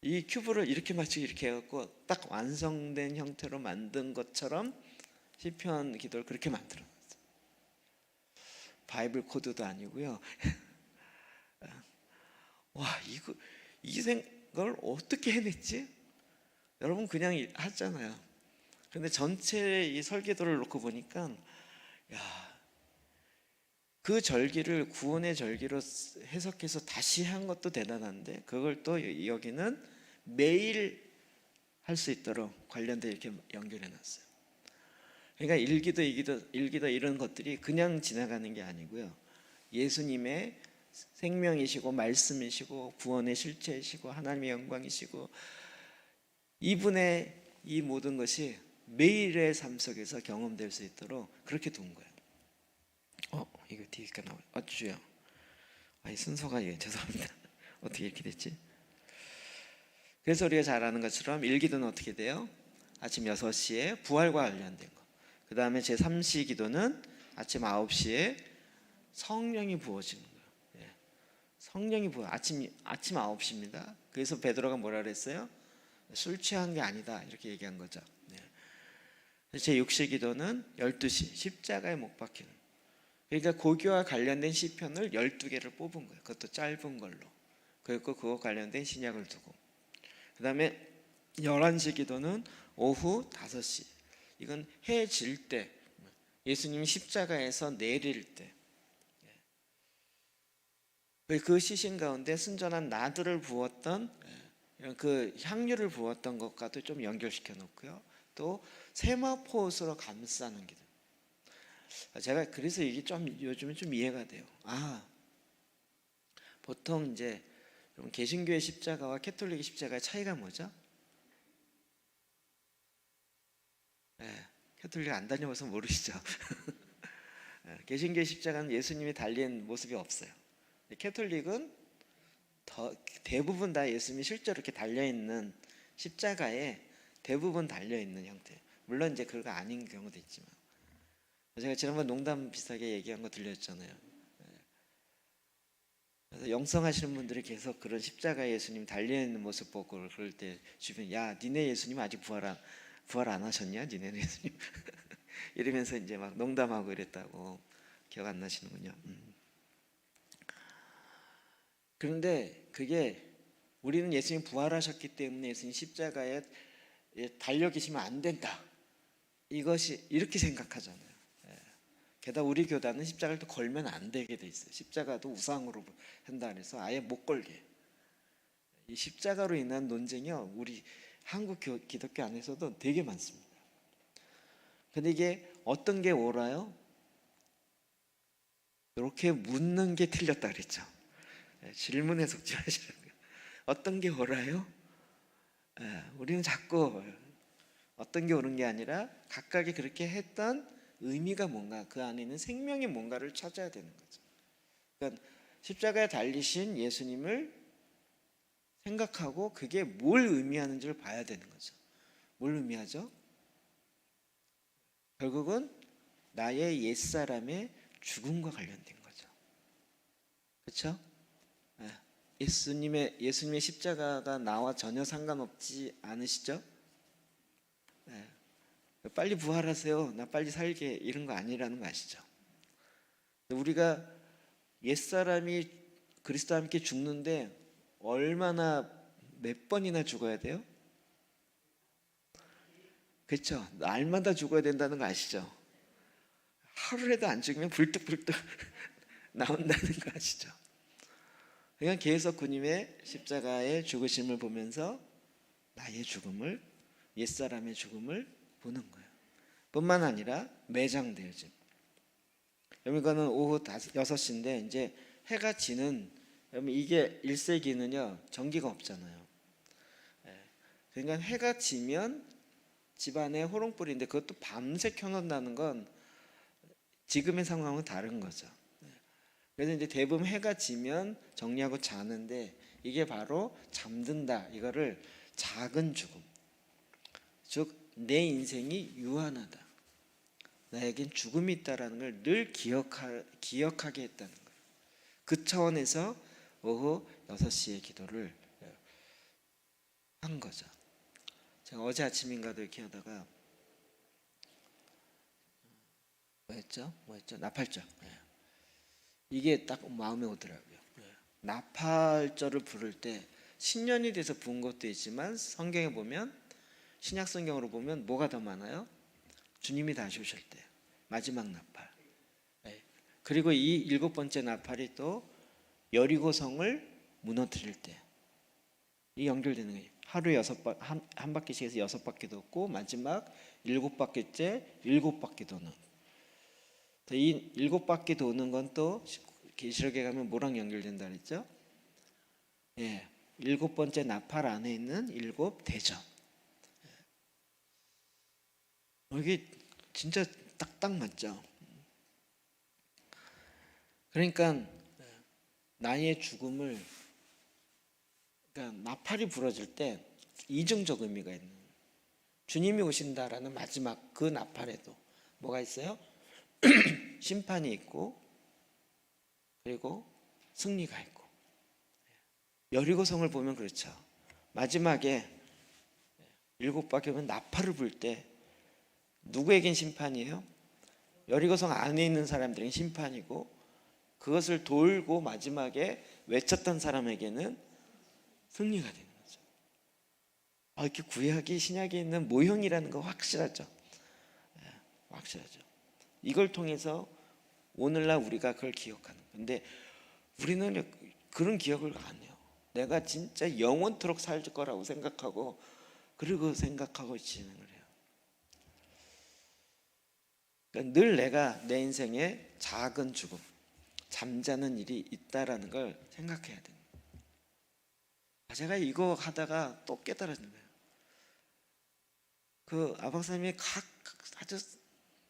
이 큐브를 이렇게 맞추고 이렇게 해갖고 딱 완성된 형태로 만든 것처럼 시편 기도를 그렇게 만들어놨어요. 바이블 코드도 아니고요. 와, 이 생각을 어떻게 해냈지? 여러분 그냥 하잖아요. 근데 전체 이 설계도를 놓고 보니까 야, 그 절기를 구원의 절기로 해석해서 다시 한 것도 대단한데 그걸 또 여기는 매일 할 수 있도록 관련돼 이렇게 연결해 놨어요. 그러니까 일기도 이런 것들이 그냥 지나가는 게 아니고요. 예수님의 생명이시고 말씀이시고 구원의 실체이시고 하나님의 영광이시고 이분의 이 모든 것이 매일의 삶 속에서 경험될 수 있도록 그렇게 둔 거예요. 이거 뒤가 나와요. 주요. 이 순서가 죄송합니다. 어떻게 이렇게 됐지? 그래서 우리가 잘 아는 것처럼 일기도는 어떻게 돼요? 아침 6시에 부활과 관련된 거. 그 다음에 제3시 기도는 아침 9시에 성령이 부어지는 거예요. 성령이 부어 아침 9시입니다. 그래서 베드로가 뭐라 그랬어요? 술 취한 게 아니다 이렇게 얘기한 거죠. 제6시 기도는 12시 십자가에 못 박히는. 그러니까 고교와 관련된 시편을 12개를 뽑은 거예요. 그것도 짧은 걸로. 그리고 그거 관련된 신약을 두고. 그 다음에 11시 기도는 오후 5시. 이건 해 질 때, 예수님이 십자가에서 내릴 때. 그 시신 가운데 순전한 나들을 부었던 그 향유를 부었던 것과도 좀 연결시켜 놓고요. 또 세마포옷으로 감싸는 기도. 제가 그래서 이게 좀 요즘은 좀 이해가 돼요. 보통 이제 개신교의 십자가와 캐톨릭의 십자가의 차이가 뭐죠? 캐톨릭 안 다녀봐서 모르시죠? 개신교의 십자가는 예수님이 달린 모습이 없어요. 캐톨릭은 대부분 다 예수님이 실제로 이렇게 달려있는 십자가에 대부분 달려있는 형태. 물론 이제 그거 아닌 경우도 있지만 제가 지난번 농담 비슷하게 얘기한 거 들렸잖아요. 그래서 영성하시는 분들이 계속 그런 십자가 예수님 달려있는 모습 보고 그럴 때 주변 니네 예수님 아직 부활 안 하셨냐? 니네 예수님 이러면서 이제 막 농담하고 이랬다고 기억 안 나시는군요. 그런데 그게 우리는 예수님 부활하셨기 때문에 예수님 십자가에 달려 계시면 안 된다. 이것이 이렇게 생각하잖아요. 게다가 우리 교단은 십자가를 또 걸면 안 되게 돼 있어요. 십자가도 우상으로 한다 그래서 아예 못 걸게. 이 십자가로 인한 논쟁이요, 우리 한국 기독교 안에서도 되게 많습니다. 근데 이게 어떤 게 옳아요? 이렇게 묻는 게 틀렸다 그랬죠. 질문에 속지 마시라고요. 어떤 게 옳아요? 우리는 자꾸 어떤 게 옳은 게 아니라 각각이 그렇게 했던 의미가 뭔가, 그 안에 있는 생명이 뭔가를 찾아야 되는 거죠. 그러니까 십자가에 달리신 예수님을 생각하고 그게 뭘 의미하는지를 봐야 되는 거죠. 뭘 의미하죠? 결국은 나의 옛사람의 죽음과 관련된 거죠. 그렇죠? 예수님의 십자가가 나와 전혀 상관없지 않으시죠? 빨리 부활하세요. 나 빨리 살게. 이런 거 아니라는 거 아시죠? 우리가 옛사람이 그리스도와 함께 죽는데 얼마나 몇 번이나 죽어야 돼요? 그렇죠? 날마다 죽어야 된다는 거 아시죠? 하루라도 안 죽으면 불뚝불뚝 나온다는 거 아시죠? 그러니까 계속 주님의 십자가의 죽으심을 보면서 나의 죽음을, 옛사람의 죽음을 보는 거예요. 뿐만 아니라 매장되어짐. 여기가는 오후 6시인데 이제 해가 지는 그러면 이게 1세기는요 전기가 없잖아요. 예. 그러니까 해가 지면 집안에 호롱불인데 그것도 밤새 켜놓는다는 건 지금의 상황은 다른 거죠. 그래서 이제 대부분 해가 지면 정리하고 자는데 이게 바로 잠든다. 이거를 작은 죽음. 즉 내 인생이 유한하다. 나에겐 죽음이 있다라는 걸 늘 기억하게 했다는 거예요. 그 차원에서 오후 6시에 기도를 한 거죠. 제가 어제 아침인가도 이렇게 하다가 뭐였죠? 나팔절. 이게 딱 마음에 오더라고요. 나팔절을 부를 때 신년이 돼서 부은 것도 있지만 성경에 보면 신약 성경으로 보면 뭐가 더 많아요? 주님이 다시 오실 때 마지막 나팔. 그리고 이 7번째 나팔이 또 여리고성을 무너뜨릴 때 이 연결되는 거예요. 하루에 한 바퀴씩 해서 6바퀴 돕고 마지막 7바퀴째 7바퀴 도는. 이 7바퀴 도는 건 또 계시록에 가면 뭐랑 연결된다 그랬죠? 7번째 나팔 안에 있는 7대접. 이게 진짜 딱딱 맞죠? 그러니까 나의 죽음을, 그러니까 나팔이 부러질 때 이중적 의미가 있는, 주님이 오신다라는 마지막 그 나팔에도 뭐가 있어요? 심판이 있고 그리고 승리가 있고. 여리고성을 보면 그렇죠. 마지막에 7바퀴 오면 나팔을 불 때 누구에겐 심판이에요? 여리고성 안에 있는 사람들에겐 심판이고, 그것을 돌고 마지막에 외쳤던 사람에게는 승리가 되는 거죠. 이렇게 구약이 신약에 있는 모형이라는 거 확실하죠. 확실하죠. 이걸 통해서 오늘날 우리가 그걸 기억하는. 근데 우리는 그런 기억을 안 해요. 내가 진짜 영원토록 살 거라고 생각하고 그리고 생각하고 진행을 해요. 그러니까 늘 내가 내 인생에 작은 죽음, 잠자는 일이 있다라는 걸 생각해야 돼요. 제가 이거 하다가 또 깨달아진 거예요. 그 아박사님이 아주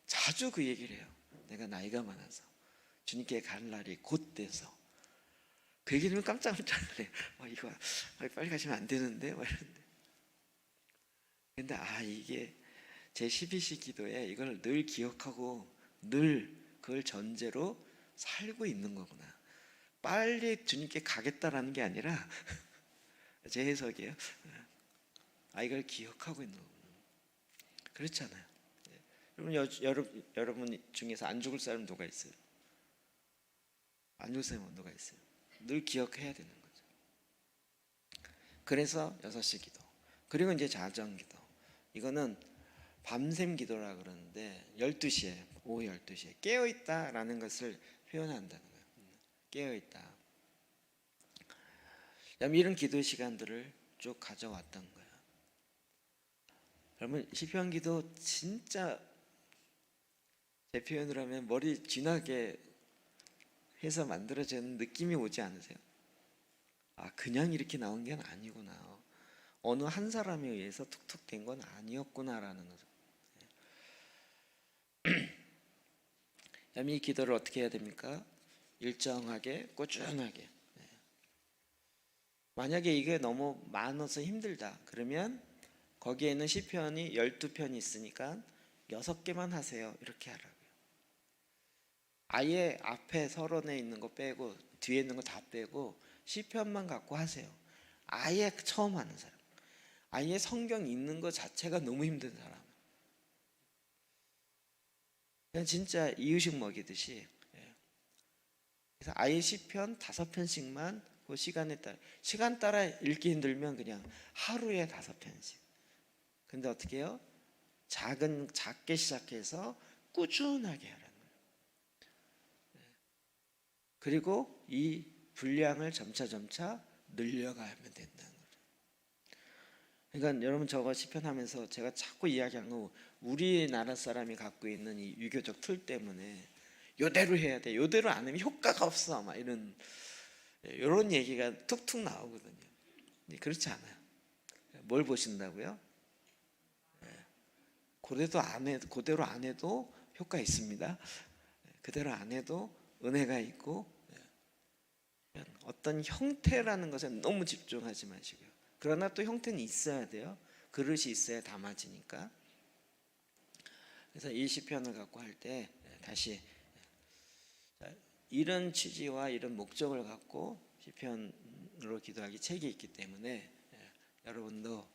자주 그 얘기를 해요. 내가 나이가 많아서 주님께 갈 날이 곧 돼서. 그 얘기 들으면 깜짝 놀래요. 이거 빨리 가시면 안 되는데 이러는데. 근데 이게 제 12시 기도에 이걸 늘 기억하고 늘 그걸 전제로 살고 있는 거구나. 빨리 주님께 가겠다라는 게 아니라 제 해석이에요. 이걸 기억하고 있는 거구나. 그렇잖아요. 여러분 중에서 안 죽을 사람 누가 있어요? 안 죽을 사람 누가 있어요? 늘 기억해야 되는 거죠. 그래서 6시 기도. 그리고 이제 자정 기도. 이거는 밤샘 기도라 그러는데 12시에, 오후 12시에 깨어있다라는 것을 표현한다는 거예요. 깨어있다. 이런 기도 시간들을 쭉 가져왔던 거예요. 여러분 시편 기도 진짜 제 표현을 하면 머리 쥐나게 해서 만들어지는 느낌이 오지 않으세요? 그냥 이렇게 나온 게 아니구나. 어느 한 사람에 의해서 툭툭 된 건 아니었구나라는 거죠. 이 기도를 어떻게 해야 됩니까? 일정하게 꾸준하게. 만약에 이게 너무 많아서 힘들다 그러면 거기에는 시편이 12편이 있으니까 6개만 하세요. 이렇게 하라고요. 아예 앞에 서론에 있는 거 빼고 뒤에 있는 거 다 빼고 시편만 갖고 하세요. 아예 처음 하는 사람, 아예 성경 읽는 거 자체가 너무 힘든 사람, 그냥 진짜 이유식 먹이듯이. 그래서 아예 시편 5편씩만 그 시간 따라 읽기 힘들면 그냥 하루에 5편씩. 근데 어떻게 해요? 작게 시작해서 꾸준하게 하라는 거예요. 그리고 이 분량을 점차 늘려가면 된다는 거죠. 그러니까 여러분 저거 시편하면서 제가 자꾸 이야기한 거, 우리나라 사람이 갖고 있는 이 유교적 틀 때문에 요대로 해야 돼, 요대로 안 하면 효과가 없어, 이런 이런 얘기가 툭툭 나오거든요. 근데 그렇지 않아요. 뭘 보신다고요? 그대로 안 해도 효과 있습니다. 그대로 안 해도 은혜가 있고, 어떤 형태라는 것에 너무 집중하지 마시고요. 그러나 또 형태는 있어야 돼요. 그릇이 있어야 담아지니까. 그래서 이 시편을 갖고 할 때 다시 이런 취지와 이런 목적을 갖고 시편으로 기도하기 책이 있기 때문에 여러분도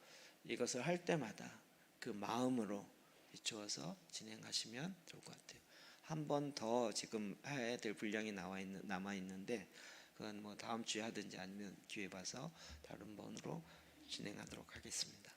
이것을 할 때마다 그 마음으로 비추어서 진행하시면 좋을 것 같아요. 한 번 더 지금 해야 될 분량이 남아 있는데 그건 뭐 다음 주에 하든지 아니면 기회 봐서 다른 번으로 진행하도록 하겠습니다.